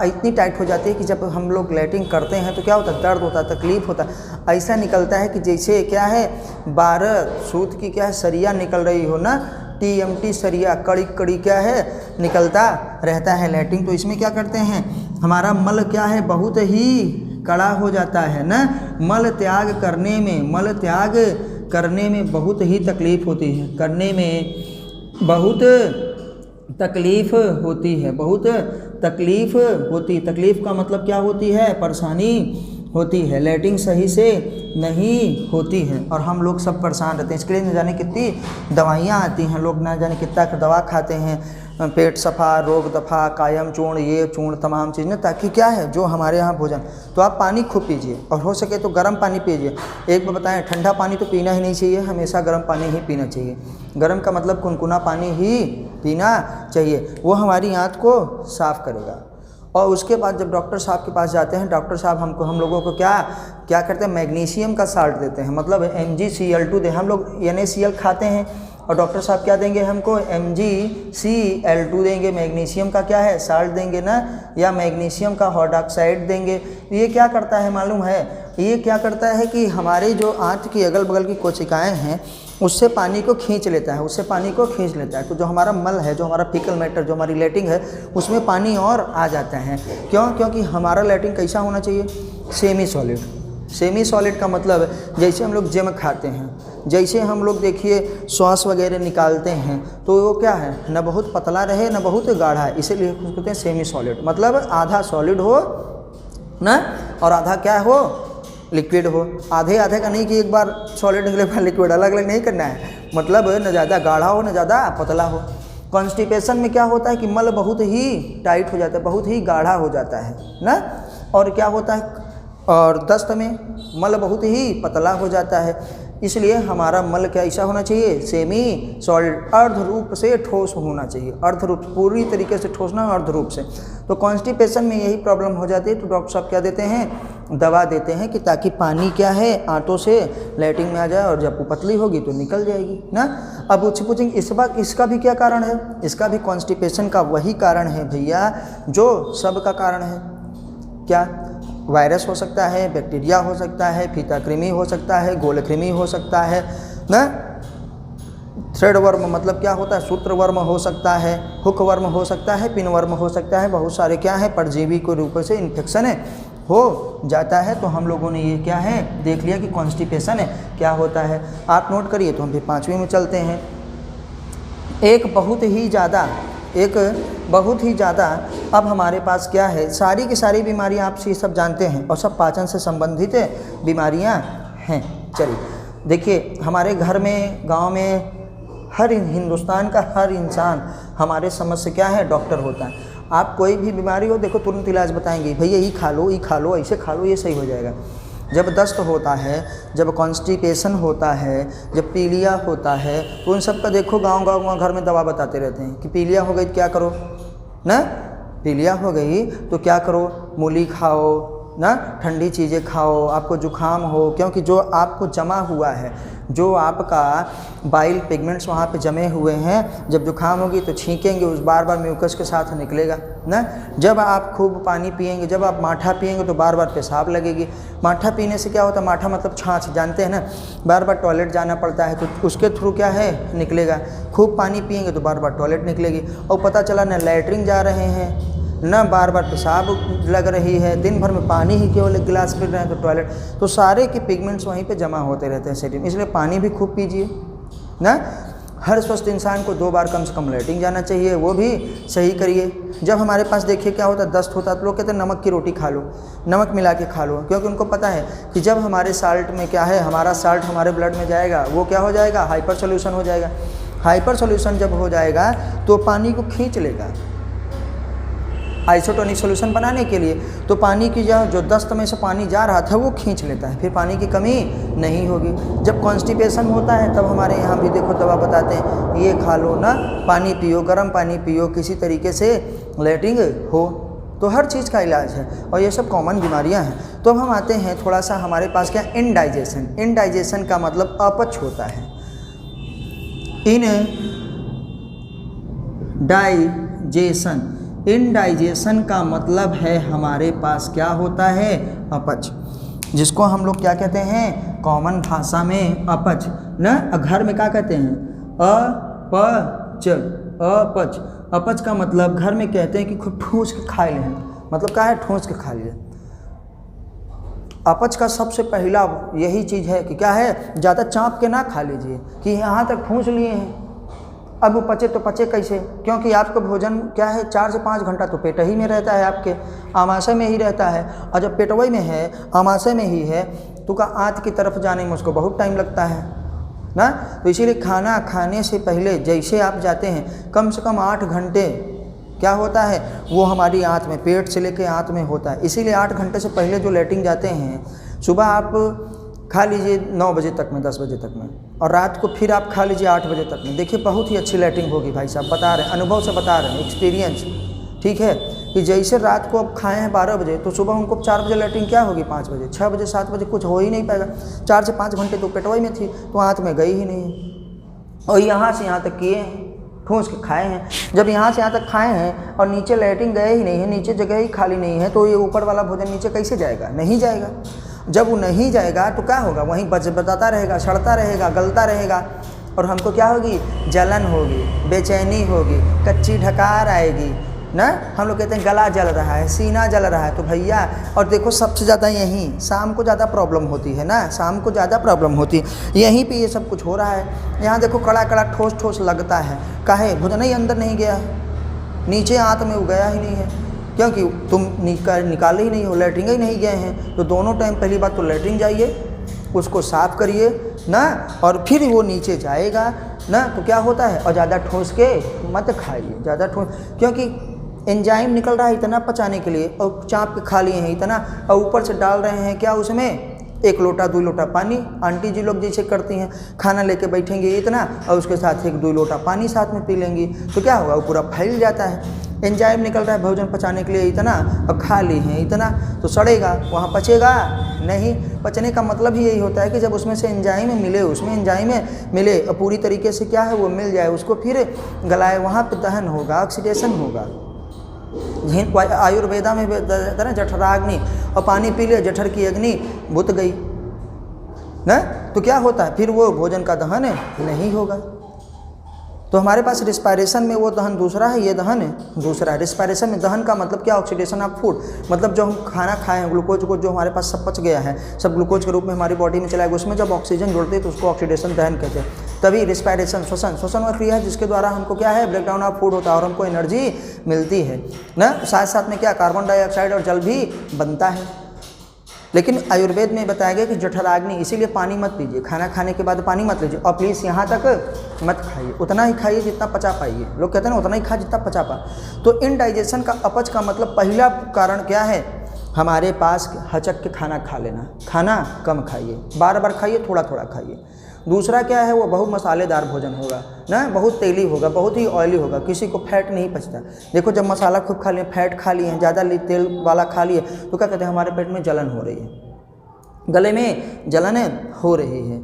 इतनी टाइट हो जाती है कि जब हम लोग लैट्रिन करते हैं तो क्या होता है, दर्द होता है, तकलीफ़ होता है। ऐसा निकलता है कि जैसे क्या है 12 सूत की क्या है सरिया निकल रही हो ना, TMT सरिया, कड़ी कड़ी क्या है निकलता रहता है लैट्रिन। तो इसमें क्या करते हैं, हमारा मल क्या है बहुत ही कड़ा हो जाता है ना, मल त्याग करने में बहुत ही तकलीफ़ होती है, करने में बहुत तकलीफ़ होती है, बहुत तकलीफ़ होती। तकलीफ़ का मतलब क्या होती है, परेशानी होती है, लैट्रिन सही से नहीं होती है और हम लोग सब परेशान रहते हैं। इसके लिए न जाने कितनी दवाइयाँ आती हैं, लोग ना जाने कितना दवा खाते हैं, पेट सफ़ा, रोग दफ़ा, कायम चूर्ण, ये चूर्ण, तमाम चीज़ें, ताकि क्या है जो हमारे यहाँ भोजन। तो आप पानी खूब पीजिए और हो सके तो गर्म पानी पीजिए। एक बार बताएं, ठंडा पानी तो पीना ही नहीं चाहिए, हमेशा गर्म पानी ही पीना चाहिए। गर्म का मतलब कुनकुना पानी ही पीना चाहिए, वो हमारी आंत को साफ़ करेगा। और उसके बाद जब डॉक्टर साहब के पास जाते हैं, डॉक्टर साहब हम लोगों को क्या करते हैं, मैग्नीशियम का साल्ट देते हैं, मतलब MgCl2 दे। हम लोग NaCl खाते हैं और डॉक्टर साहब क्या देंगे हमको, MgCl2 देंगे, मैग्नीशियम का क्या है साल्ट देंगे ना, या मैग्नीशियम का हाइड्रोक्साइड देंगे। ये क्या करता है मालूम है, ये क्या करता है कि हमारे जो आंत की अगल बगल की कोशिकाएं हैं उससे पानी को खींच लेता है, तो जो हमारा मल है, जो हमारा फीकल मैटर, जो हमारी लैट्रिन है, उसमें पानी और आ जाता है। क्यों, क्योंकि हमारा लैट्रिन कैसा होना चाहिए, सेमी सॉलिड। सेमी सॉलिड का मतलब जैसे हम लोग जेम खाते हैं, जैसे हम लोग देखिए श्वास वगैरह निकालते हैं, तो वो क्या है, न बहुत पतला रहे न बहुत गाढ़ा है, इसीलिए कहते हैं सेमी सॉलिड। मतलब आधा सॉलिड हो ना और आधा क्या हो, लिक्विड हो, आधे आधे का नहीं कि एक बार सॉलिड निकले एक बार लिक्विड, अलग अलग नहीं करना है, मतलब न ज़्यादा गाढ़ा हो न ज़्यादा पतला हो। कॉन्स्टिपेशन में क्या होता है कि मल बहुत ही टाइट हो जाता है, बहुत ही गाढ़ा हो जाता है ना, और क्या होता है, और दस्त में मल बहुत ही पतला हो जाता है। इसलिए हमारा मल क्या ऐसा होना चाहिए, सेमी सॉलिड, अर्ध रूप से ठोस होना चाहिए, अर्ध रूप, पूरी तरीके से ठोस ना, अर्ध रूप से। तो कॉन्स्टिपेशन में यही प्रॉब्लम हो जाती है, तो डॉक्टर साहब क्या देते हैं, दवा देते हैं कि ताकि पानी क्या है आंतों से लैट्रिन में आ जाए, और जब वो पतली होगी तो निकल जाएगी ना। अब उससे पूछेंगे इस बार इसका भी क्या कारण है, इसका भी कॉन्स्टिपेशन का वही कारण है भैया जो सब का कारण है। क्या, वायरस हो सकता है, बैक्टीरिया हो सकता है, फीता कृमि हो सकता है, गोल कृमि हो सकता है ना, थ्रेड वर्म मतलब क्या होता है, सूत्र वर्म हो सकता है, हुक वर्म हो सकता है, पिन वर्म हो सकता है, बहुत सारे क्या है परजीवी के रूप से इन्फेक्शन है हो जाता है। तो हम लोगों ने ये क्या है देख लिया कि कॉन्स्टिपेशन है क्या होता है। आप नोट करिए। तो हम फिर 5वीं में चलते हैं। एक बहुत ही ज़्यादा अब हमारे पास क्या है, सारी की सारी बीमारियां आप ये सब जानते हैं और सब पाचन से संबंधित बीमारियां हैं। चलिए देखिए, हमारे घर में, गांव में, हर हिंदुस्तान का हर इंसान हमारे समझ से क्या है, डॉक्टर होता है। आप कोई भी बीमारी हो देखो तुरंत इलाज बताएंगे, भैया ये खा लो, ऐसे खा लो, ये सही हो जाएगा। जब दस्त होता है, जब कॉन्स्टिपेशन होता है, जब पीलिया होता है, तो उन सब का देखो गांव घर में दवा बताते रहते हैं कि पीलिया हो गई तो क्या करो ना, पीलिया हो गई तो क्या करो, मूली खाओ ना, ठंडी चीज़ें खाओ, आपको जुखाम हो, क्योंकि जो आपको जमा हुआ है, जो आपका बाइल पिगमेंट्स वहाँ पे जमे हुए हैं, जब जुखाम होगी तो छींकेंगे, उस बार बार म्यूकस के साथ निकलेगा ना। जब आप खूब पानी पिएंगे, जब आप माठा पिएंगे तो बार बार पेशाब लगेगी। माठा पीने से क्या होता है, माठा मतलब छाछ, जानते हैं ना, बार बार टॉयलेट जाना पड़ता है, तो उसके थ्रू क्या है निकलेगा। खूब पानी पिएंगे तो बार बार टॉयलेट निकलेगी, और पता चला ना लैट्रिन जा रहे हैं ना बार बार पेशाब लग रही है, दिन भर में पानी ही केवल एक गिलास पी रहे हैं तो टॉयलेट, तो सारे के पिगमेंट्स वहीं पे जमा होते रहते हैं शरीर में। इसलिए पानी भी खूब पीजिए ना। हर स्वस्थ इंसान को 2 बार कम से कम लैट्रिन जाना चाहिए, वो भी सही करिए। जब हमारे पास देखिए क्या होता है, दस्त होता है तो लोग कहते हैं नमक की रोटी खा लो, नमक मिला के खा लो, क्योंकि उनको पता है कि जब हमारे साल्ट में क्या है, हमारा साल्ट हमारे ब्लड में जाएगा, वो क्या हो जाएगा, हाइपर सोल्यूशन हो जाएगा। हाइपर सोल्यूशन जब हो जाएगा तो पानी को खींच लेगा आइसोटोनिक सॉल्यूशन बनाने के लिए, तो पानी की जो दस्त में से पानी जा रहा था वो खींच लेता है, फिर पानी की कमी नहीं होगी। जब कॉन्स्टिपेशन होता है तब हमारे यहाँ भी देखो दवा बताते हैं, ये खा लो ना, पानी पियो, गर्म पानी पियो, किसी तरीके से लैट्रिन हो, तो हर चीज़ का इलाज है, और ये सब कॉमन बीमारियाँ हैं। तो अब हम आते हैं थोड़ा सा हमारे पास क्या, इनडाइजेशन। इनडाइजेशन का मतलब अपच होता है। इनडाइजेशन का मतलब है हमारे पास क्या होता है, अपच, जिसको हम लोग क्या कहते हैं कॉमन भाषा में अपच ना। घर में क्या कहते हैं, अपच। अपच का मतलब घर में कहते हैं कि खूब ठूस के खा लें, मतलब क्या है, ठूस के खा लिए। अपच का सबसे पहला यही चीज़ है कि क्या है, ज़्यादा चाँप के ना खा लीजिए कि यहाँ तक ठूस लिए हैं, अब वो पचे तो पचे कैसे, क्योंकि आपका भोजन क्या है 4 से 5 घंटा तो पेट ही में रहता है, आपके आमाशय में ही रहता है, और जब पेटवई में है, आमाशय में ही है, तो का आंत की तरफ जाने में उसको बहुत टाइम लगता है ना। तो इसीलिए खाना खाने से पहले जैसे आप जाते हैं कम से कम 8 घंटे क्या होता है, वो हमारी आंत में, पेट से लेकर आंत में होता है। इसीलिए 8 घंटे से पहले जो लैट्रिन जाते हैं, सुबह आप खा लीजिए 9 बजे तक में, 10 बजे तक में, और रात को फिर आप खा लीजिए 8 बजे तक में। देखिए बहुत ही अच्छी लैट्रिन होगी, भाई साहब बता रहे हैं, अनुभव से बता रहे हैं, एक्सपीरियंस, ठीक है। कि जैसे रात को आप खाए हैं 12 बजे, तो सुबह उनको 4 बजे लैट्रिन क्या होगी, 5 बजे, 6 बजे, 7 बजे कुछ हो ही नहीं पाएगा। 4 से 5 घंटे तो पेटवाई में थी, तो आंत में गई ही नहीं है, और यहाँ से यहाँ तक किए हैं, ठूस के खाए हैं। जब यहाँ से यहाँ तक खाए हैं और नीचे लैट्रिन गए ही नहीं है, नीचे जगह ही खाली नहीं है, तो ये ऊपर वाला भोजन नीचे कैसे जाएगा, नहीं जाएगा। जब वो नहीं जाएगा तो क्या होगा, वहीं बताता रहेगा, सड़ता रहेगा, गलता रहेगा, और हमको क्या होगी, जलन होगी, बेचैनी होगी, कच्ची ढकार आएगी ना। हम लोग कहते हैं गला जल रहा है, सीना जल रहा है, तो भैया, और देखो सबसे ज़्यादा यहीं शाम को ज़्यादा प्रॉब्लम होती है ना, शाम को ज़्यादा प्रॉब्लम होती है, यहीं पे ये सब कुछ हो रहा है। यहाँ देखो कड़ा कड़ा ठोस ठोस लगता है, काहे, भोजन ही अंदर नहीं गया है, नीचे आंत में वो गया ही नहीं है। क्योंकि तुम निकाले ही नहीं हो, लैट्रिन ही नहीं गए हैं, तो दोनों टाइम पहली बात तो लैट्रिन जाइए, उसको साफ़ करिए ना, और फिर वो नीचे जाएगा ना, तो क्या होता है, और ज़्यादा ठोस के मत खाइए, ज़्यादा ठोस, क्योंकि एंजाइम निकल रहा है इतना पचाने के लिए, और चाँप के खा लिए हैं इतना, और ऊपर से डाल रहे हैं क्या उसमें 1 लोटा 2 लोटा पानी। आंटी जी लोग जैसे करती हैं, खाना लेके बैठेंगे इतना और उसके साथ 1-2 लोटा पानी साथ में पी लेंगी, तो क्या होगा, वो पूरा फैल जाता है। एंजाइम निकल रहा है भोजन पचाने के लिए इतना, अब खा ली हैं इतना, तो सड़ेगा, वहाँ पचेगा नहीं। पचने का मतलब ही यही होता है कि जब उसमें से एंजाइम मिले, उसमें एंजाइम मिले और पूरी तरीके से क्या है वो मिल जाए, उसको फिर गलाए, वहाँ पर दहन होगा, ऑक्सीडेशन होगा। आयुर्वेदा में कहते हैं जठराग्नि, और पानी पी ले जठर की अग्नि बुझ गई ना, तो क्या होता है फिर वो भोजन का दहन नहीं होगा। तो हमारे पास रिस्पायरेशन में वो दहन दूसरा है, ये दहन दूसरा है। रिस्पायरेशन में दहन का मतलब क्या, ऑक्सीडेशन ऑफ फूड, मतलब जो हम खाना खाए हैं ग्लूकोज को जो हमारे पास सब पच गया है, सब ग्लूकोज के रूप में हमारी बॉडी में चला गया, उसमें जब ऑक्सीजन जुड़ते हैं तो उसको ऑक्सीडेशन दहन कहते हैं। तभी रिस्पायरेशन श्वसन वह क्रिया है जिसके द्वारा हमको क्या है, ब्रेकडाउन ऑफ फूड होता है और हमको एनर्जी मिलती है ना। साथ साथ में क्या, कार्बन डाइऑक्साइड और जल भी बनता है। लेकिन आयुर्वेद में बताया गया कि जठराग्नि, इसीलिए पानी मत पीजिए, खाना खाने के बाद पानी मत लीजिए, और प्लीज़ यहाँ तक मत खाइए, उतना ही खाइए जितना पचा पाइए। लोग कहते हैं ना उतना ही खा जितना पचा पा। तो इनडाइजेशन का, अपच का मतलब पहला कारण क्या है, हमारे पास हचक के खाना खा लेना, खाना कम खाइए, बार बार खाइए, थोड़ा थोड़ा खाइए। दूसरा क्या है, वो बहुत मसालेदार भोजन होगा ना, बहुत तेली होगा, बहुत ही ऑयली होगा, किसी को फैट नहीं पचता। देखो जब मसाला खूब खा लिए, फैट खा लिए हैं, ज़्यादा तेल वाला खा लिए, तो क्या कहते हैं, हमारे पेट में जलन हो रही है, गले में जलन हो रही है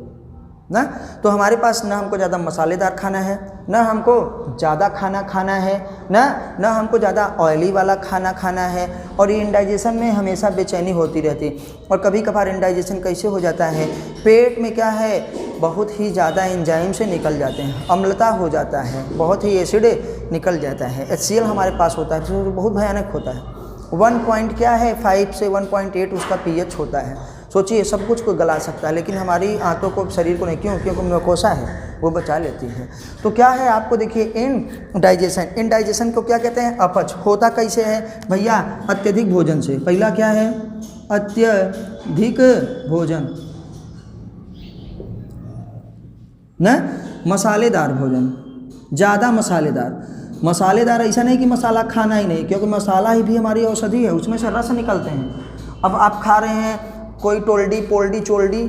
ना। तो हमारे पास ना हमको ज़्यादा मसालेदार खाना है, ना हमको ज़्यादा खाना खाना है, ना हमको ज़्यादा ऑयली वाला खाना खाना है। और ये इंडाइजेशन में हमेशा बेचैनी होती रहती। और कभी कभार इंडाइजेशन कैसे हो जाता है, पेट में क्या है, बहुत ही ज़्यादा एंजाइम से निकल जाते हैं, अम्लता हो जाता है, बहुत ही एसिड निकल जाता है, HCl हमारे पास होता है, तो बहुत भयानक होता है। 1 पॉइंट क्या है, 5 से 1.8 उसका pH होता है। सोचिए सब कुछ को गला सकता है, लेकिन हमारी आंतों को, शरीर को नहीं, क्यों, क्योंकि म्यूकोसा है वो बचा लेती है। तो क्या है आपको देखिए, इनडाइजेशन, इनडाइजेशन को क्या कहते हैं, अपच। होता कैसे है भैया, अत्यधिक भोजन से। पहला क्या है, अत्यधिक भोजन ना, मसालेदार भोजन, ज़्यादा मसालेदार ऐसा नहीं कि मसाला खाना ही नहीं, क्योंकि मसाला ही भी हमारी औषधि है, उसमें से रस निकलते हैं। अब आप खा रहे हैं कोई टोल्डी पोल्डी चोल्डी,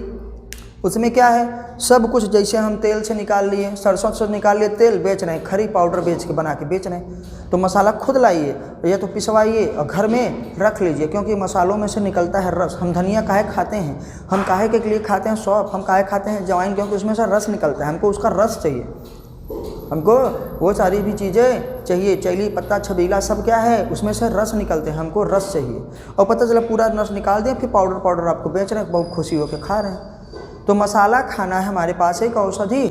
उसमें क्या है, सब कुछ जैसे हम तेल से निकाल लिए, सरसों से निकाल लिए तेल, बेच रहे हैं, खरी पाउडर बेच के बना के बेच रहे हैं। तो मसाला खुद लाइए या तो पिसवाइए और घर में रख लीजिए, क्योंकि मसालों में से निकलता है रस। हम धनिया काहे खाते हैं, हम काहे के लिए खाते हैं सौंफ, हम काहे खाते हैं जवाइन, क्योंकि उसमें से रस निकलता है, हमको उसका रस चाहिए, हमको वो सारी भी चीज़ें चाहिए, चैली पत्ता छबीला सब क्या है, उसमें से रस निकलते हैं, हमको रस चाहिए। और पता चला पूरा रस निकाल दिया, फिर पाउडर आपको बेच रहे हैं, बहुत खुशी होकर खा रहे हैं। तो मसाला खाना है हमारे पास एक औषधि,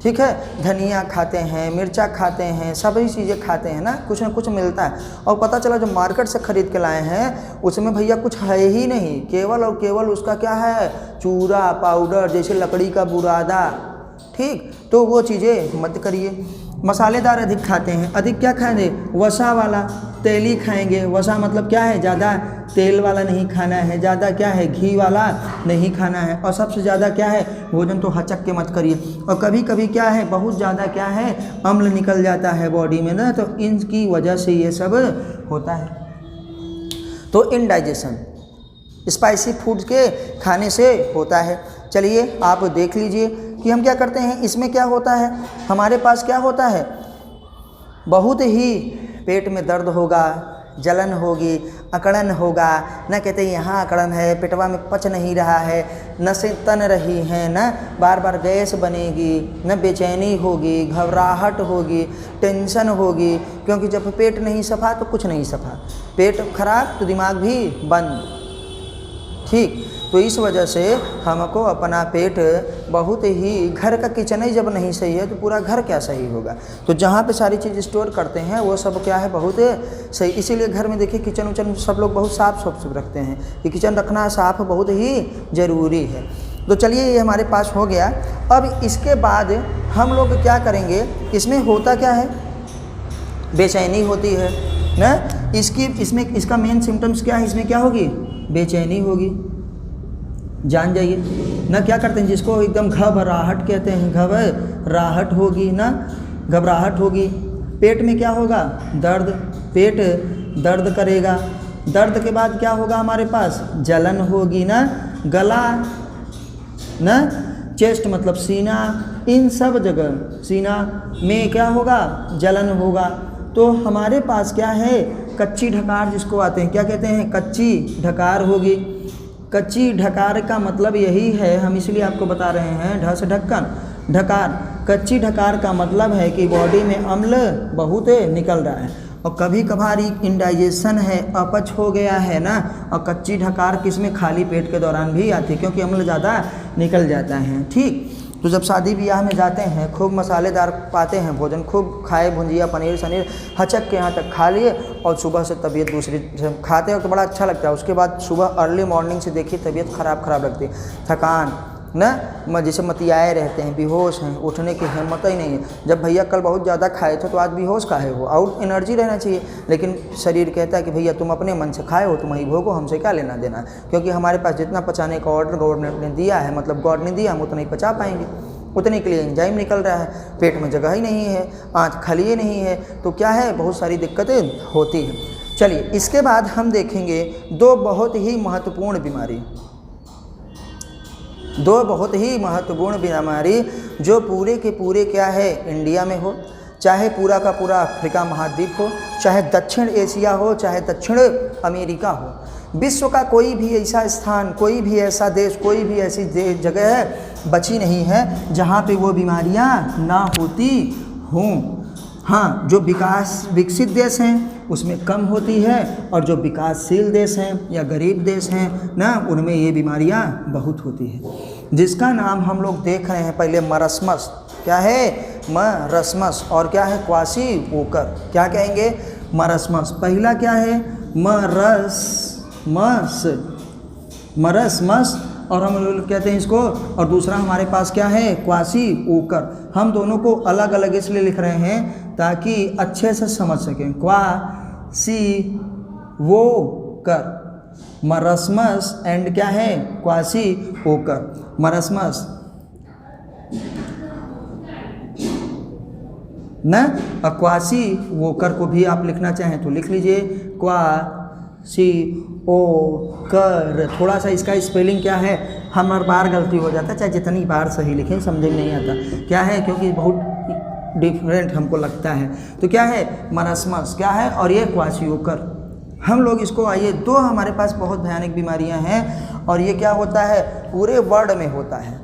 ठीक है। धनिया खाते हैं, मिर्चा खाते हैं, सभी चीज़ें खाते हैं ना कुछ मिलता है। और पता चला जो मार्केट से ख़रीद के लाए हैं उसमें भैया कुछ है ही नहीं, केवल और केवल उसका क्या है, चूरा पाउडर, जैसे लकड़ी का बुरादा, ठीक। तो वो चीज़ें मत करिए। मसालेदार अधिक खाते हैं, अधिक क्या खाएंगे, वसा वाला, तेली खाएंगे। वसा मतलब क्या है, ज़्यादा तेल वाला नहीं खाना है, ज़्यादा क्या है, घी वाला नहीं खाना है। और सबसे ज़्यादा क्या है, भोजन तो हचक के मत करिए। और कभी कभी क्या है, बहुत ज़्यादा क्या है, अम्ल निकल जाता है बॉडी में ना, तो इनकी वजह से ये सब होता है। तो इनडाइजेशन स्पाइसी फूड के खाने से होता है। चलिए आप देख लीजिए कि हम क्या करते हैं, इसमें क्या होता है, हमारे पास क्या होता है, बहुत ही पेट में दर्द होगा, जलन होगी, अकड़न होगा ना, कहते हैं यहाँ अकड़न है, पेटवा में पच नहीं रहा है, नसें तन रही हैं ना, बार बार गैस बनेगी ना, बेचैनी होगी, घबराहट होगी, टेंशन होगी, क्योंकि जब पेट नहीं सफा तो कुछ नहीं सफा, पेट खराब तो दिमाग भी बंद, ठीक। तो इस वजह से हमको अपना पेट बहुत ही, घर का किचन ही जब नहीं सही है तो पूरा घर क्या सही होगा। तो जहाँ पे सारी चीज़ स्टोर करते हैं वो सब क्या है, बहुत सही। इसीलिए घर में देखिए किचन उचन सब लोग बहुत साफ रखते हैं, कि किचन रखना साफ बहुत ही ज़रूरी है। तो चलिए ये हमारे पास हो गया। अब इसके बाद हम लोग क्या करेंगे, इसमें होता क्या है, बेचैनी होती है, ना। इसमें इसका मेन सिम्टम्स क्या है, इसमें क्या होगी, बेचैनी होगी, जान जाइए ना। क्या करते हैं, जिसको एकदम घबराहट कहते हैं, घबराहट होगी ना, घबराहट होगी। पेट में क्या होगा, दर्द, पेट दर्द करेगा। दर्द के बाद क्या होगा हमारे पास, जलन होगी ना, गला ना, चेस्ट मतलब सीना, इन सब जगह सीना में क्या होगा, जलन होगा। तो हमारे पास क्या है, कच्ची ढकार जिसको आते हैं, क्या कहते हैं, कच्ची ढकार होगी। कच्ची ढकार का मतलब यही है, हम इसलिए आपको बता रहे हैं, ढ से ढक्कन, ढकार। कच्ची ढकार का मतलब है कि बॉडी में अम्ल बहुत निकल रहा है और कभी कभार इंडाइजेशन है, अपच हो गया है ना। और कच्ची ढकार किसमें, खाली पेट के दौरान भी आती है, क्योंकि अम्ल ज़्यादा निकल जाता है। ठीक, तो जब शादी ब्याह में जाते हैं, खूब मसालेदार पाते हैं भोजन, खूब खाए, भुंजिया पनीर सनीर हचक के यहाँ तक खा लिए, और सुबह से तबीयत दूसरी, खाते हो तो बड़ा अच्छा लगता है, उसके बाद सुबह अर्ली मॉर्निंग से देखिए तबीयत खराब लगती है, थकान ना, जैसे मतियाए रहते हैं, बेहोश हैं, उठने की हिम्मत ही नहीं है। जब भैया कल बहुत ज़्यादा खाए थे तो आज बेहोश काहे हो, आउट एनर्जी रहना चाहिए, लेकिन शरीर कहता है कि भैया तुम अपने मन से खाए हो, तुम वही भोगो, हमसे क्या लेना देना, क्योंकि हमारे पास जितना पचाने का ऑर्डर गवर्नमेंट ने दिया है, मतलब गॉड ने दिया, हम उतना ही पचा पाएंगे, उतने के लिए एंजाइम निकल रहा है, पेट में जगह ही नहीं है, आँख खली नहीं है, तो क्या है, बहुत सारी दिक्कतें होती हैं। चलिए, इसके बाद हम देखेंगे दो बहुत ही महत्वपूर्ण बीमारी, जो पूरे के पूरे क्या है, इंडिया में हो, चाहे पूरा का पूरा अफ्रीका महाद्वीप हो, चाहे दक्षिण एशिया हो, चाहे दक्षिण अमेरिका हो, विश्व का कोई भी ऐसा स्थान, कोई भी ऐसा देश, कोई भी ऐसी जगह है बची नहीं है जहाँ पे वो बीमारियाँ ना होती हों। हाँ, जो विकसित देश हैं उसमें कम होती है, और जो विकासशील देश हैं या गरीब देश हैं ना, उनमें ये बीमारियाँ बहुत होती है, जिसका नाम हम लोग देख रहे हैं पहले, मरस्मस। क्या है, मरस्मस, और क्या है, क्वाशीओकर। क्या कहेंगे, मरस्मस। पहला क्या है, मरस्मस, और हम लोग कहते हैं इसको, और दूसरा हमारे पास क्या है, क्वाशीओकर। हम दोनों को अलग अलग इसलिए लिख रहे हैं ताकि अच्छे से समझ सकें। क्वाशीओकर, मरस्मस एंड क्या है, क्वाशीओकर। मरस्मस ना, क्वाशीओकर को भी आप लिखना चाहें तो लिख लीजिए, क्वाशीओकर। थोड़ा सा इसका स्पेलिंग क्या है, हर बार गलती हो जाता है, चाहे जितनी बार सही लिखें समझ में नहीं आता क्या है, क्योंकि बहुत डिफरेंट हमको लगता है। तो क्या है, मरस्मस क्या है, और ये क्वाशीओकर। हम लोग इसको, आइए, दो हमारे पास बहुत भयानक बीमारियां हैं, और ये क्या होता है, पूरे वर्ल्ड में होता है।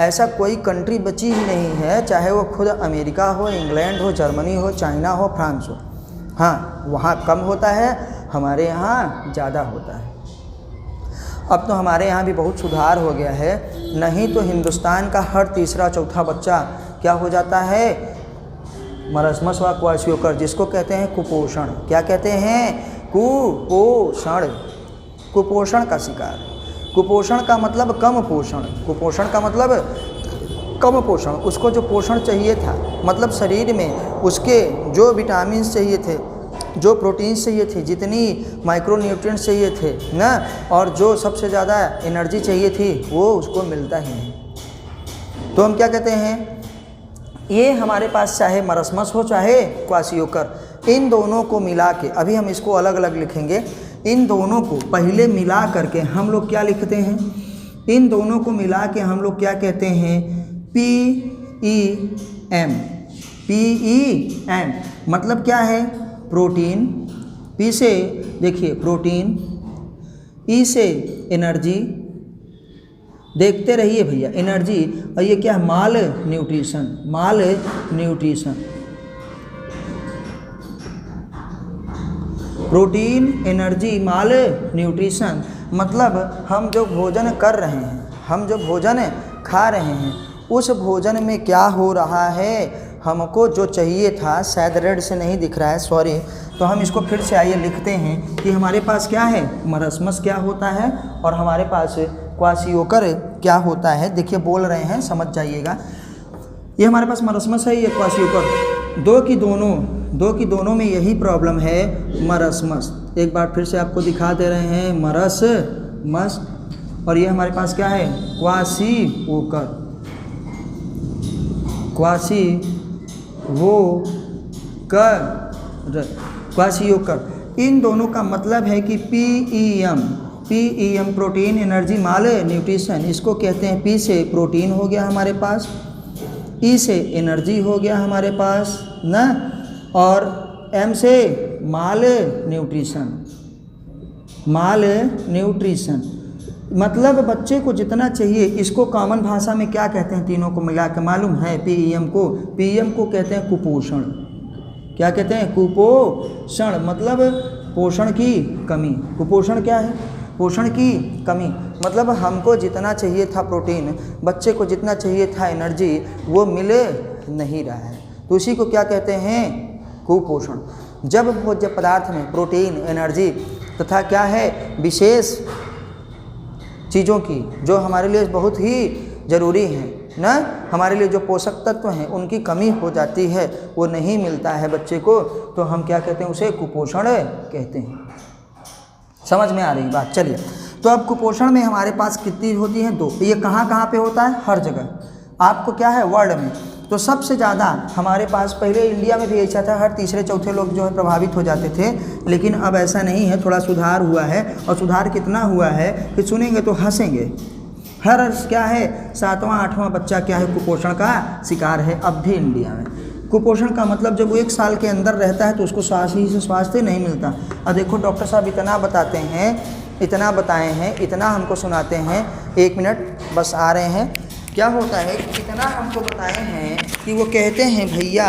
ऐसा कोई कंट्री बची ही नहीं है, चाहे वो खुद अमेरिका हो, इंग्लैंड हो, जर्मनी हो, चाइना हो, फ्रांस हो। हाँ, वहाँ कम होता है, हमारे यहाँ ज़्यादा होता है। अब तो हमारे यहाँ भी बहुत सुधार हो गया है, नहीं तो हिंदुस्तान का हर तीसरा चौथा बच्चा क्या हो जाता है, मरस्मस व क्वाशीओकर, जिसको कहते हैं कुपोषण। क्या कहते हैं, कुपोषण, कुपोषण का शिकार। कुपोषण का मतलब कम पोषण, कुपोषण का मतलब कम पोषण, उसको जो पोषण चाहिए था, मतलब शरीर में उसके जो विटामिन चाहिए थे, जो प्रोटीन्स चाहिए थे, जितनी माइक्रोन्यूट्रिएंट्स चाहिए थे ना, और जो सबसे ज़्यादा एनर्जी चाहिए थी, वो उसको मिलता ही नहीं। तो हम क्या कहते हैं, ये हमारे पास चाहे मरस्मस हो चाहे क्वाशीओकर, इन दोनों को मिला के, अभी हम इसको अलग अलग लिखेंगे, इन दोनों को पहले मिला करके हम लोग क्या लिखते हैं, इन दोनों को मिला के हम लोग क्या कहते हैं, PEM। PEM मतलब क्या है, प्रोटीन, P से देखिए प्रोटीन, E से एनर्जी, देखते रहिए भैया, एनर्जी, और ये क्या है, माल न्यूट्रिशन, माल न्यूट्रिशन। प्रोटीन, एनर्जी, माल न्यूट्रिशन, मतलब हम जो भोजन कर रहे हैं, हम जो भोजन खा रहे हैं, उस भोजन में क्या हो रहा है, हमको जो चाहिए था, शायद रेड से नहीं दिख रहा है, सॉरी, तो हम इसको फिर से आइए लिखते हैं कि हमारे पास क्या है, मरस्मस क्या होता है, और हमारे पास क्वाशीओकर क्या होता है। देखिए बोल रहे हैं, समझ जाइएगा। ये हमारे पास मरस्मस है, ये क्वाशीओकर, दो की दोनों दो की दोनों में यही प्रॉब्लम है, मरस्मस। एक बार फिर से आपको दिखा दे रहे हैं, मरस्मस। और ये हमारे पास क्या है, क्वासीवोकर, क्वासीवोकर। इन दोनों का मतलब है कि पीईएम प्रोटीन, एनर्जी, माल न्यूट्रिशन, इसको कहते हैं। पी से प्रोटीन हो गया हमारे पास, ई से एनर्जी हो गया हमारे पास ना, और एम से माल न्यूट्रिशन। मतलब बच्चे को जितना चाहिए, इसको कॉमन भाषा में क्या कहते हैं, तीनों को मिला के मालूम है? पीईएम को कहते हैं कुपोषण। क्या कहते हैं? कुपोषण, मतलब पोषण की कमी। कुपोषण क्या है? पोषण की कमी। मतलब हमको जितना चाहिए था प्रोटीन, बच्चे को जितना चाहिए था एनर्जी, वो मिले नहीं रहा है, तो उसी को क्या कहते हैं? कुपोषण। जब भोज्य पदार्थ में प्रोटीन, एनर्जी तथा क्या है, विशेष चीज़ों की जो हमारे लिए बहुत ही ज़रूरी हैं ना, हमारे लिए जो पोषक तत्व हैं उनकी कमी हो जाती है, वो नहीं मिलता है बच्चे को, तो हम क्या कहते हैं? उसे कुपोषण कहते हैं। समझ में आ रही बात? चलिए, तो अब कुपोषण में हमारे पास कितनी होती हैं? 2। ये कहाँ कहाँ पे होता है? हर जगह। आपको क्या है, वर्ल्ड में तो सबसे ज़्यादा हमारे पास, पहले इंडिया में भी ऐसा था, हर तीसरे चौथे लोग जो है प्रभावित हो जाते थे, लेकिन अब ऐसा नहीं है, थोड़ा सुधार हुआ है। और सुधार कितना हुआ है कि सुनेंगे तो हंसेंगे। हर क्या है, 7वां 8वां बच्चा क्या है, कुपोषण का शिकार है अब भी इंडिया में। कुपोषण का मतलब जब वो 1 साल के अंदर रहता है तो उसको स्वास्थ्य नहीं मिलता। और देखो डॉक्टर साहब इतना बताते हैं, इतना बताए हैं, इतना हमको सुनाते हैं। 1 मिनट बस आ रहे हैं। क्या होता है, इतना हमको बताए हैं कि वो कहते हैं भैया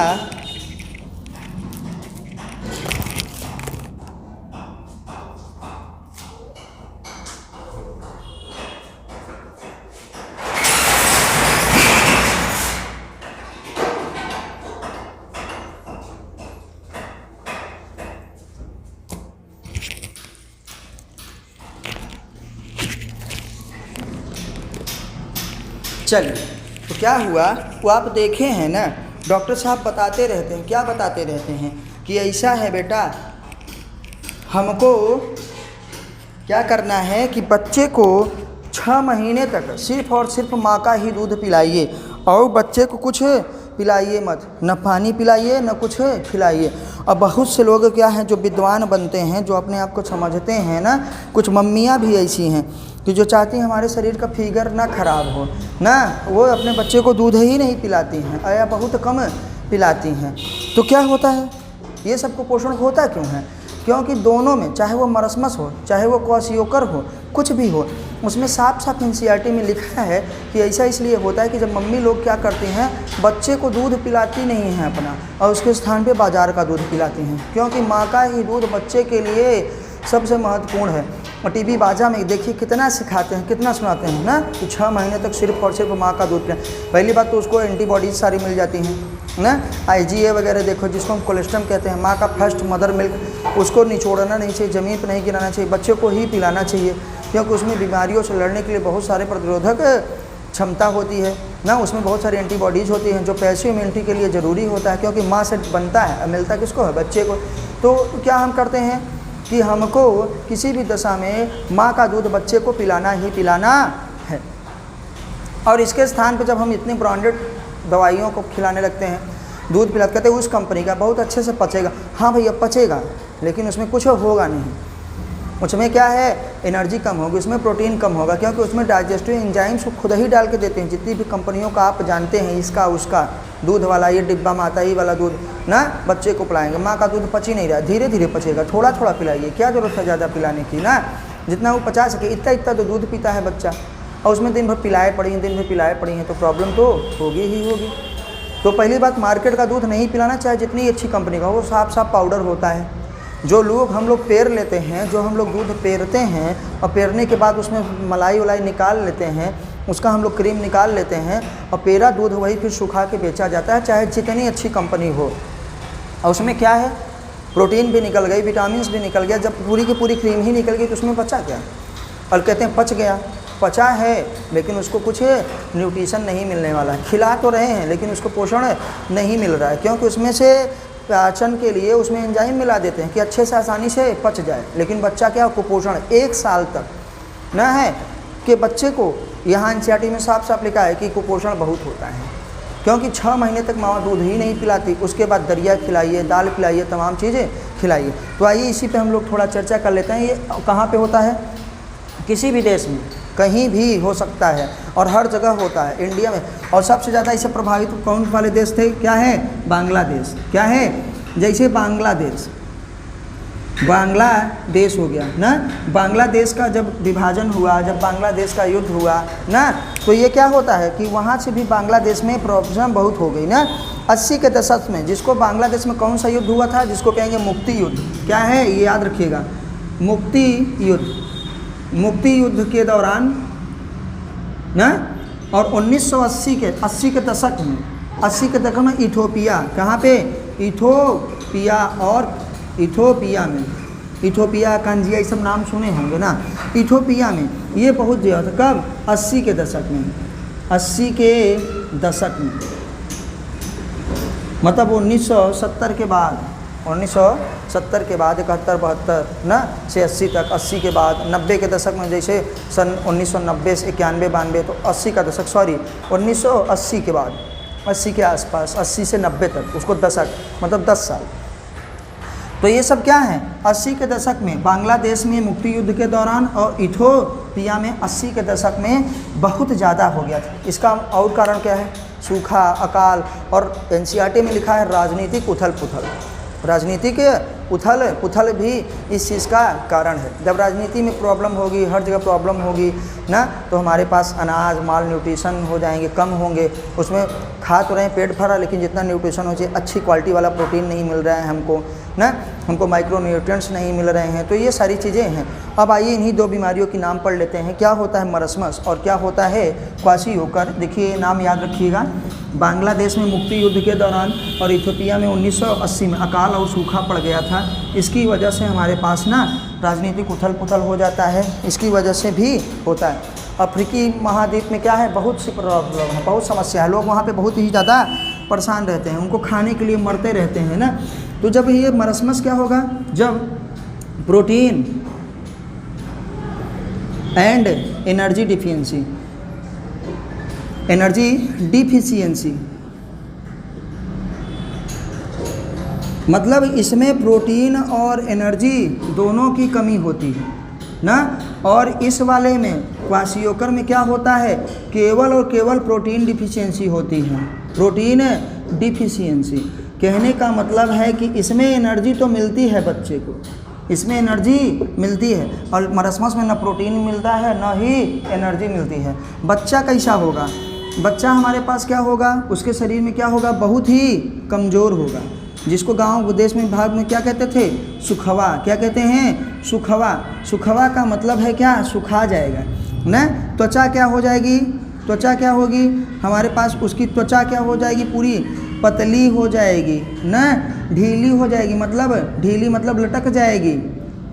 चलिए, तो क्या हुआ, वो आप देखे हैं ना, डॉक्टर साहब बताते रहते हैं। क्या बताते रहते हैं कि ऐसा है बेटा, हमको क्या करना है कि बच्चे को 6 महीने तक सिर्फ और सिर्फ माँ का ही दूध पिलाइए, और बच्चे को कुछ पिलाइए मत, न पानी पिलाइए न कुछ खिलाइए। अब बहुत से लोग क्या हैं जो विद्वान बनते हैं, जो अपने आप को समझते हैं ना, कुछ मम्मियाँ भी ऐसी हैं कि जो चाहती हैं हमारे शरीर का फिगर ना खराब हो ना, वो अपने बच्चे को दूध ही नहीं पिलाती हैं या बहुत कम पिलाती हैं। तो क्या होता है, ये सब कुपोषण होता क्यों है? क्योंकि दोनों में, चाहे वो मरस्मस हो, चाहे वो क्वासियोकर हो, कुछ भी हो, उसमें साफ साफ एनसीईआरटी में लिखा है कि ऐसा इसलिए होता है कि जब मम्मी लोग क्या करती हैं, बच्चे को दूध पिलाती नहीं हैं अपना, और उसके स्थान पे बाज़ार का दूध पिलाती हैं, क्योंकि माँ का ही दूध बच्चे के लिए सबसे महत्वपूर्ण है। और टीवी बाजा में देखिए कितना सिखाते हैं, कितना सुनाते हैं ना, कि 6 महीने तक सिर्फ और सिर्फ माँ का दूध पिलाएं। पहली बात तो उसको एंटीबॉडीज सारी मिल जाती हैं ना, IgA वगैरह देखो, जिसको हम कोलेस्ट्रॉल कहते हैं। माँ का फर्स्ट मदर मिल्क, उसको निचोड़ना नहीं चाहिए, ज़मीन पर नहीं गिराना चाहिए, बच्चे को ही पिलाना चाहिए, क्योंकि उसमें बीमारियों से लड़ने के लिए बहुत सारे प्रतिरोधक क्षमता होती है ना, उसमें बहुत सारी एंटीबॉडीज़ होती हैं, जो पैसिव इम्यूनिटी के लिए ज़रूरी होता है, क्योंकि माँ से बनता है, मिलता किसको है, बच्चे को। तो क्या हम करते हैं कि हमको किसी भी दशा में माँ का दूध बच्चे को पिलाना ही पिलाना है। और इसके स्थान पर जब हम इतनी ब्रांडेड दवाइयों को खिलाने लगते हैं, दूध पिलाते, कहते हैं उस कंपनी का बहुत अच्छे से पचेगा। हाँ भैया पचेगा, लेकिन उसमें कुछ होगा नहीं। उसमें क्या है, एनर्जी कम होगी, उसमें प्रोटीन कम होगा, क्योंकि उसमें डाइजेस्टिव एंजाइम्स को खुद ही डाल के देते हैं। जितनी भी कंपनियों का आप जानते हैं, इसका उसका दूध वाला, ये डिब्बा माता ही वाला दूध ना बच्चे को पिलाएंगे। माँ का दूध पच ही नहीं रहा, धीरे धीरे पचेगा, थोड़ा थोड़ा पिलाइए, क्या ज़रूरत है ज़्यादा पिलाने की ना, जितना वो पचा सके इतना इतना तो दूध पीता है बच्चा। और उसमें दिन भर पिलाए पड़ी हैं, दिन भर पिलाए पड़ी हैं, तो प्रॉब्लम तो होगी ही होगी। तो पहली बात, मार्केट का दूध नहीं पिलाना, चाहे जितनी अच्छी कंपनी का, वो साफ साफ पाउडर होता है। जो लोग हम लोग पेर लेते हैं, जो हम लोग दूध पेरते हैं, और पेरने के बाद उसमें मलाई वलाई निकाल लेते हैं, उसका हम लोग क्रीम निकाल लेते हैं, और पेरा दूध वही फिर सुखा के बेचा जाता है, चाहे जितनी अच्छी कंपनी हो। और उसमें क्या है, प्रोटीन भी निकल गई, विटामिन भी निकल गया। जब पूरी की पूरी क्रीम ही निकल गई तो उसमें बचा क्या? और कहते हैं पच गया, पचा है लेकिन उसको कुछ न्यूट्रिशन नहीं मिलने वाला है। खिला तो रहे हैं लेकिन उसको पोषण नहीं मिल रहा है, क्योंकि उसमें से पाचन के लिए उसमें एंजाइम मिला देते हैं कि अच्छे से आसानी से पच जाए। लेकिन बच्चा क्या कुपोषण 1 साल तक न है कि बच्चे को यहाँ एनसीईआरटी में साफ साफ लिखा है कि कुपोषण बहुत होता है, क्योंकि 6 महीने तक माँ दूध ही नहीं पिलाती, उसके बाद दरिया खिलाइए, दाल खिलाइए, तमाम चीज़ें खिलाइए। तो आइए इसी पे हम लोग थोड़ा चर्चा कर लेते हैं। ये कहाँ पे होता है? किसी भी देश में कहीं भी हो सकता है और हर जगह होता है, इंडिया में। और सबसे ज़्यादा इससे प्रभावित कौन वाले देश थे? क्या है? बांग्लादेश। क्या है? जैसे बांग्लादेश हो गया ना, बांग्लादेश का जब विभाजन हुआ, जब बांग्लादेश का युद्ध हुआ ना, तो ये क्या होता है कि वहाँ से भी बांग्लादेश में प्रॉब्लम बहुत हो गई ना। 80 के दशक में जिसको बांग्लादेश में कौन सा युद्ध हुआ था? जिसको कहेंगे मुक्ति युद्ध। क्या है? ये याद रखिएगा, मुक्ति युद्ध। मुक्ति युद्ध के दौरान ना, और 1980 के दशक में, 80 के दशक में इथोपिया, कहाँ पे? इथोपिया। और इथोपिया में, इथोपिया, कांजिया, ये सब नाम सुने होंगे ना। इथोपिया में ये बहुत ज़्यादा था। कब? 80 के दशक में। 80 के दशक में मतलब 1970 के बाद, 1970 के बाद 71-72 ना से 80 तक, 80 के बाद 90 के दशक में, जैसे सन 1990 से 91-92, तो 80 का दशक, सॉरी 1980 के बाद, 80 के आसपास, 80 से 90 तक, उसको दशक मतलब 10 साल। तो ये सब क्या है? 80 के दशक में बांग्लादेश में मुक्ति युद्ध के दौरान और इथोपिया में 80 के दशक में बहुत ज़्यादा हो गया था। इसका और कारण क्या है? सूखा, अकाल, और एनसीईआरटी में लिखा है राजनीतिक उथल पुथल। राजनीतिक उथल पुथल भी इस चीज़ का कारण है। जब राजनीति में प्रॉब्लम होगी, हर जगह प्रॉब्लम होगी ना, तो हमारे पास अनाज, माल न्यूट्रिशन हो जाएंगे, कम होंगे। उसमें खा तो रहे हैं, पेट भरा, लेकिन जितना न्यूट्रिशन हो चाहिए, अच्छी क्वालिटी वाला प्रोटीन नहीं मिल रहा है हमको ना, हमको माइक्रो न्यूट्रिएंट्स नहीं मिल रहे हैं। तो ये सारी चीज़ें हैं। अब आइए इन्हीं 2 बीमारियों के नाम पढ़ लेते हैं। क्या होता है मरस्मस और क्या होता है क्वाशियोकर? देखिए नाम याद रखिएगा। बांग्लादेश में मुक्ति युद्ध के दौरान और इथोपिया में 1980 में अकाल और सूखा पड़ गया था। इसकी वजह से हमारे पास ना राजनीतिक उथल पुथल हो जाता है, इसकी वजह से भी होता है। अफ्रीकी महाद्वीप में क्या है? बहुत सी प्रॉब्लम है, बहुत समस्या है। लोग वहाँ पे बहुत ही ज़्यादा परेशान रहते हैं, उनको खाने के लिए मरते रहते हैं ना। तो जब ये मरस्मस क्या होगा? जब प्रोटीन एंड एनर्जी डिफिशिएंसी, मतलब इसमें प्रोटीन और एनर्जी दोनों की कमी होती है ना। और इस वाले में क्वाशियोकर में क्या होता है? केवल और केवल प्रोटीन डिफिशियंसी होती है। प्रोटीन डिफिशियंसी कहने का मतलब है कि इसमें एनर्जी तो मिलती है बच्चे को, इसमें एनर्जी मिलती है, और मरस्मस में ना प्रोटीन मिलता है ना ही एनर्जी मिलती है। बच्चा कैसा होगा? बच्चा हमारे पास क्या होगा? उसके शरीर में क्या होगा? बहुत ही कमज़ोर होगा, जिसको गांव देश में भाग में क्या कहते थे? सुखवा। क्या कहते हैं? सुखवा। सुखवा का मतलब है क्या? सुखा जाएगा ना। त्वचा क्या हो जाएगी? त्वचा क्या होगी हमारे पास? उसकी त्वचा क्या हो जाएगी? पूरी पतली हो जाएगी ना, ढीली हो जाएगी, मतलब ढीली मतलब लटक जाएगी,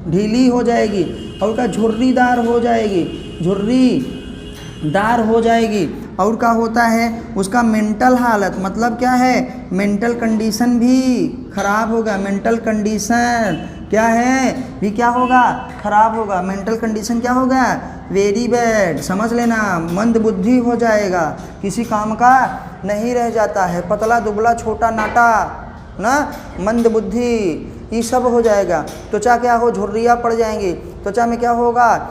ढीली हो जाएगी। और क्या? झुर्रीदार हो जाएगी, झुर्रीदार हो जाएगी। और क्या होता है? उसका मेंटल हालत मतलब क्या है? मेंटल कंडीशन भी खराब होगा। मेंटल कंडीशन क्या है? भी क्या होगा? खराब होगा। मेंटल कंडीशन क्या होगा? Very bad. समझ लेना, मंद बुद्धि हो जाएगा, किसी काम का नहीं रह जाता है, पतला दुबला छोटा नाटा ना, मंद बुद्धि, ये सब हो जाएगा। त्वचा क्या हो? झुर्रियाँ पड़ जाएंगी। त्वचा में क्या होगा?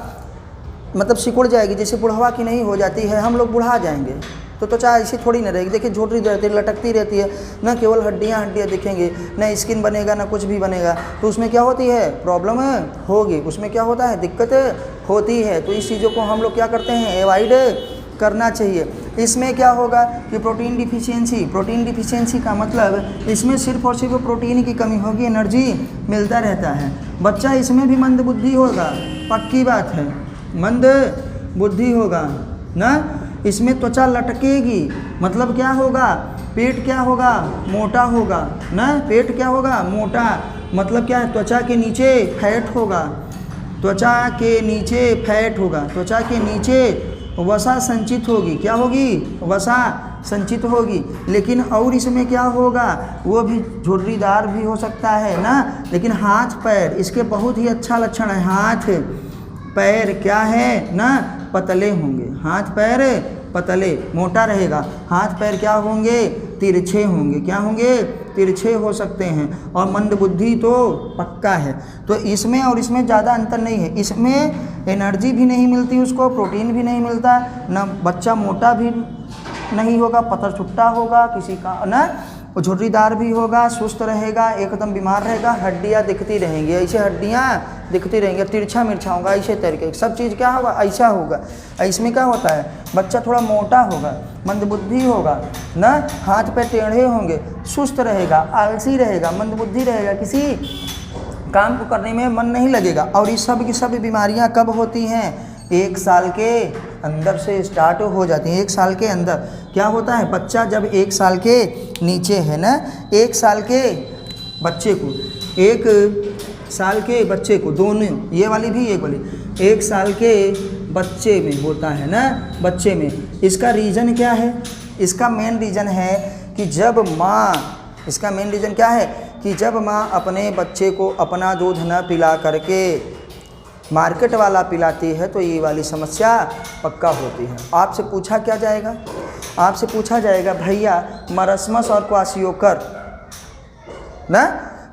मतलब सिकुड़ जाएगी, जैसे बुढ़ावा की नहीं हो जाती है, हम लोग बुढ़ा जाएंगे तो त्वचा ऐसी थोड़ी ना रहेगी। देखिए झुर्री रहती है, लटकती रहती है ना, केवल हड्डियाँ दिखेंगी, ना स्किन बनेगा ना कुछ भी बनेगा। तो उसमें क्या होती है? प्रॉब्लम होगी, उसमें क्या होता है? दिक्कत होती है। तो इस चीज़ों को हम लोग क्या करते हैं? अवॉइड करना चाहिए। इसमें क्या होगा कि प्रोटीन डिफिशियंसी, प्रोटीन डिफिशियंसी का मतलब इसमें सिर्फ और सिर्फ प्रोटीन की कमी होगी, एनर्जी मिलता रहता है। बच्चा इसमें भी मंद बुद्धि होगा, पक्की बात है, मंद बुद्धि होगा ना। इसमें त्वचा लटकेगी, मतलब क्या होगा? पेट क्या होगा? मोटा होगा ना। पेट क्या होगा? मोटा, मतलब क्या है? त्वचा के नीचे फैट होगा, त्वचा के नीचे फैट होगा, त्वचा के नीचे वसा संचित होगी। क्या होगी? वसा संचित होगी। लेकिन और इसमें क्या होगा, वो भी झुर्रीदार भी हो सकता है ना। लेकिन हाथ पैर इसके बहुत ही अच्छा लक्षण है, हाथ पैर क्या है ना, पतले होंगे। हाथ पैर पतले, मोटा रहेगा। हाथ पैर क्या होंगे, तिरछे होंगे। क्या होंगे, तिरछे हो सकते हैं। और मंदबुद्धि तो पक्का है। तो इसमें और इसमें ज़्यादा अंतर नहीं है। इसमें एनर्जी भी नहीं मिलती उसको, प्रोटीन भी नहीं मिलता ना, बच्चा मोटा भी नहीं होगा, पत्थर छुट्टा होगा किसी का ना, झुर्रीदार भी होगा, सुस्त रहेगा, एकदम बीमार रहेगा, हड्डियाँ दिखती रहेंगी, ऐसे हड्डियाँ दिखती रहेंगी, तिरछा मिर्छा होगा, ऐसे तरीके सब चीज़ क्या होगा, ऐसा होगा। इसमें क्या होता है, बच्चा थोड़ा मोटा होगा, मंदबुद्धि होगा ना, हाथ पे टेढ़े होंगे, सुस्त रहेगा, आलसी रहेगा, मंदबुद्धि रहेगा, किसी काम को करने में मन नहीं लगेगा। और ये सब की सब बीमारियाँ कब होती हैं, 1 साल के अंदर से स्टार्ट हो जाती हैं। 1 साल के अंदर क्या होता है, बच्चा जब 1 साल के नीचे है ना, 1 साल के बच्चे को, 1 साल के बच्चे को, दोनों ये वाली भी एक वाली, 1 साल के बच्चे में होता है ना, बच्चे में। इसका रीज़न क्या है, इसका मेन रीज़न है कि जब माँ, इसका मेन रीज़न क्या है कि जब माँ अपने बच्चे को अपना दूध न पिला करके मार्केट वाला पिलाती है तो ये वाली समस्या पक्का होती है। आपसे पूछा क्या जाएगा, आपसे पूछा जाएगा भैया मरस्मस और क्वाशियोकर ना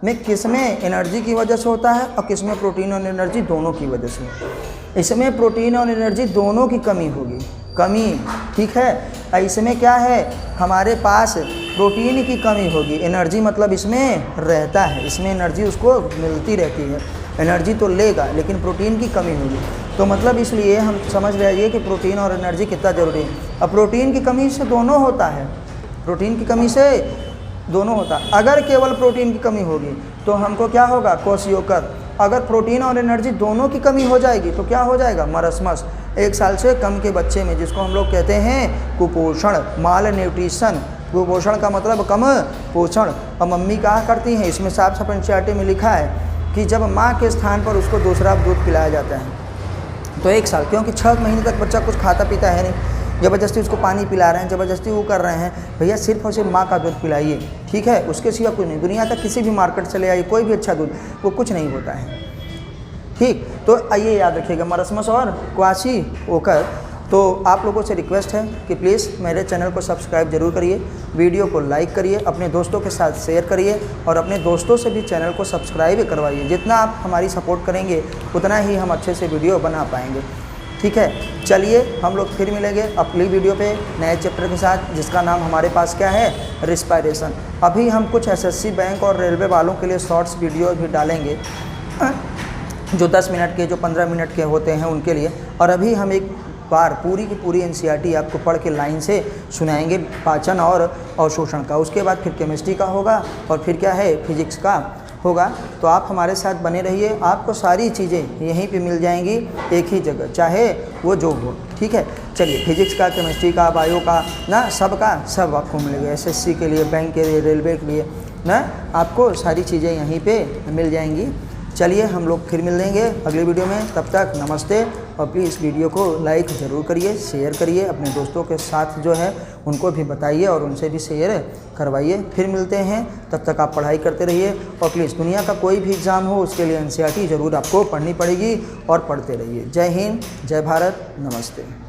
में किस में एनर्जी की वजह से होता है और किस में प्रोटीन और एनर्जी दोनों की वजह से। इसमें प्रोटीन और एनर्जी दोनों की कमी होगी, कमी, ठीक है। इसमें क्या है, हमारे पास प्रोटीन की कमी होगी, एनर्जी मतलब इसमें रहता है, इसमें एनर्जी उसको मिलती रहती है, एनर्जी तो लेगा लेकिन प्रोटीन की कमी होगी। तो मतलब इसलिए हम समझ रहे हैं कि प्रोटीन और एनर्जी कितना ज़रूरी है। अब प्रोटीन की कमी से दोनों होता है, प्रोटीन की कमी से दोनों होता है। अगर केवल प्रोटीन की कमी होगी तो हमको क्या होगा, क्वाशियोकर। अगर प्रोटीन और एनर्जी दोनों की कमी हो जाएगी तो क्या हो जाएगा, मरस्मस। 1 साल से कम के बच्चे में, जिसको हम लोग कहते हैं कुपोषण, माल न्यूट्रिशन। कुपोषण का मतलब कम पोषण। और मम्मी कहा करती हैं, इसमें साफ साफ एनसीईआरटी में लिखा है कि जब माँ के स्थान पर उसको दूसरा दूध पिलाया जाता है तो 1 साल, क्योंकि 6 महीने तक बच्चा कुछ खाता पीता है नहीं, ज़बरदस्ती उसको पानी पिला रहे हैं, ज़बरदस्ती वो कर रहे हैं। भैया सिर्फ और सिर्फ माँ का दूध पिलाइए, ठीक है, उसके सिवा कुछ नहीं। दुनिया का किसी भी मार्केट से ले आइए कोई भी अच्छा दूध, वो कुछ नहीं होता है, ठीक। तो आइए याद रखिएगा मरस्मस और क्वाशियोकर। तो आप लोगों से रिक्वेस्ट है कि प्लीज़ मेरे चैनल को सब्सक्राइब जरूर करिए, वीडियो को लाइक करिए, अपने दोस्तों के साथ शेयर करिए और अपने दोस्तों से भी चैनल को सब्सक्राइब करवाइए। जितना आप हमारी सपोर्ट करेंगे उतना ही हम अच्छे से वीडियो बना पाएंगे, ठीक है। चलिए हम लोग फिर मिलेंगे अगली वीडियो पे नए चैप्टर के साथ, जिसका नाम हमारे पास क्या है, रिस्पायरेशन। अभी हम कुछ एसएससी बैंक और रेलवे वालों के लिए शॉर्ट्स वीडियो भी डालेंगे, जो 10 मिनट के, जो 15 मिनट के होते हैं उनके लिए। और अभी हम एक बार पूरी की पूरी एनसीईआरटी आपको पढ़ के लाइन से सुनाएंगे, पाचन और अवशोषण का। उसके बाद फिर केमिस्ट्री का होगा और फिर क्या है, फिजिक्स का होगा। तो आप हमारे साथ बने रहिए, आपको सारी चीज़ें यहीं पे मिल जाएंगी एक ही जगह, चाहे वो जो हो, ठीक है। चलिए फिजिक्स का, केमिस्ट्री का, बायो का ना, सब का सब आपको मिलेगा। एसएससी के लिए, बैंक के लिए, रेलवे के लिए ना, आपको सारी चीज़ें यहीं पर मिल जाएंगी। चलिए हम लोग फिर मिल लेंगे अगली वीडियो में, तब तक नमस्ते। और प्लीज़ वीडियो को लाइक ज़रूर करिए, शेयर करिए, अपने दोस्तों के साथ जो है उनको भी बताइए और उनसे भी शेयर करवाइए। फिर मिलते हैं, तब तक आप पढ़ाई करते रहिए। और प्लीज़ दुनिया का कोई भी एग्ज़ाम हो उसके लिए एनसीईआरटी ज़रूर आपको पढ़नी पड़ेगी और पढ़ते रहिए। जय हिंद, जय भारत, नमस्ते।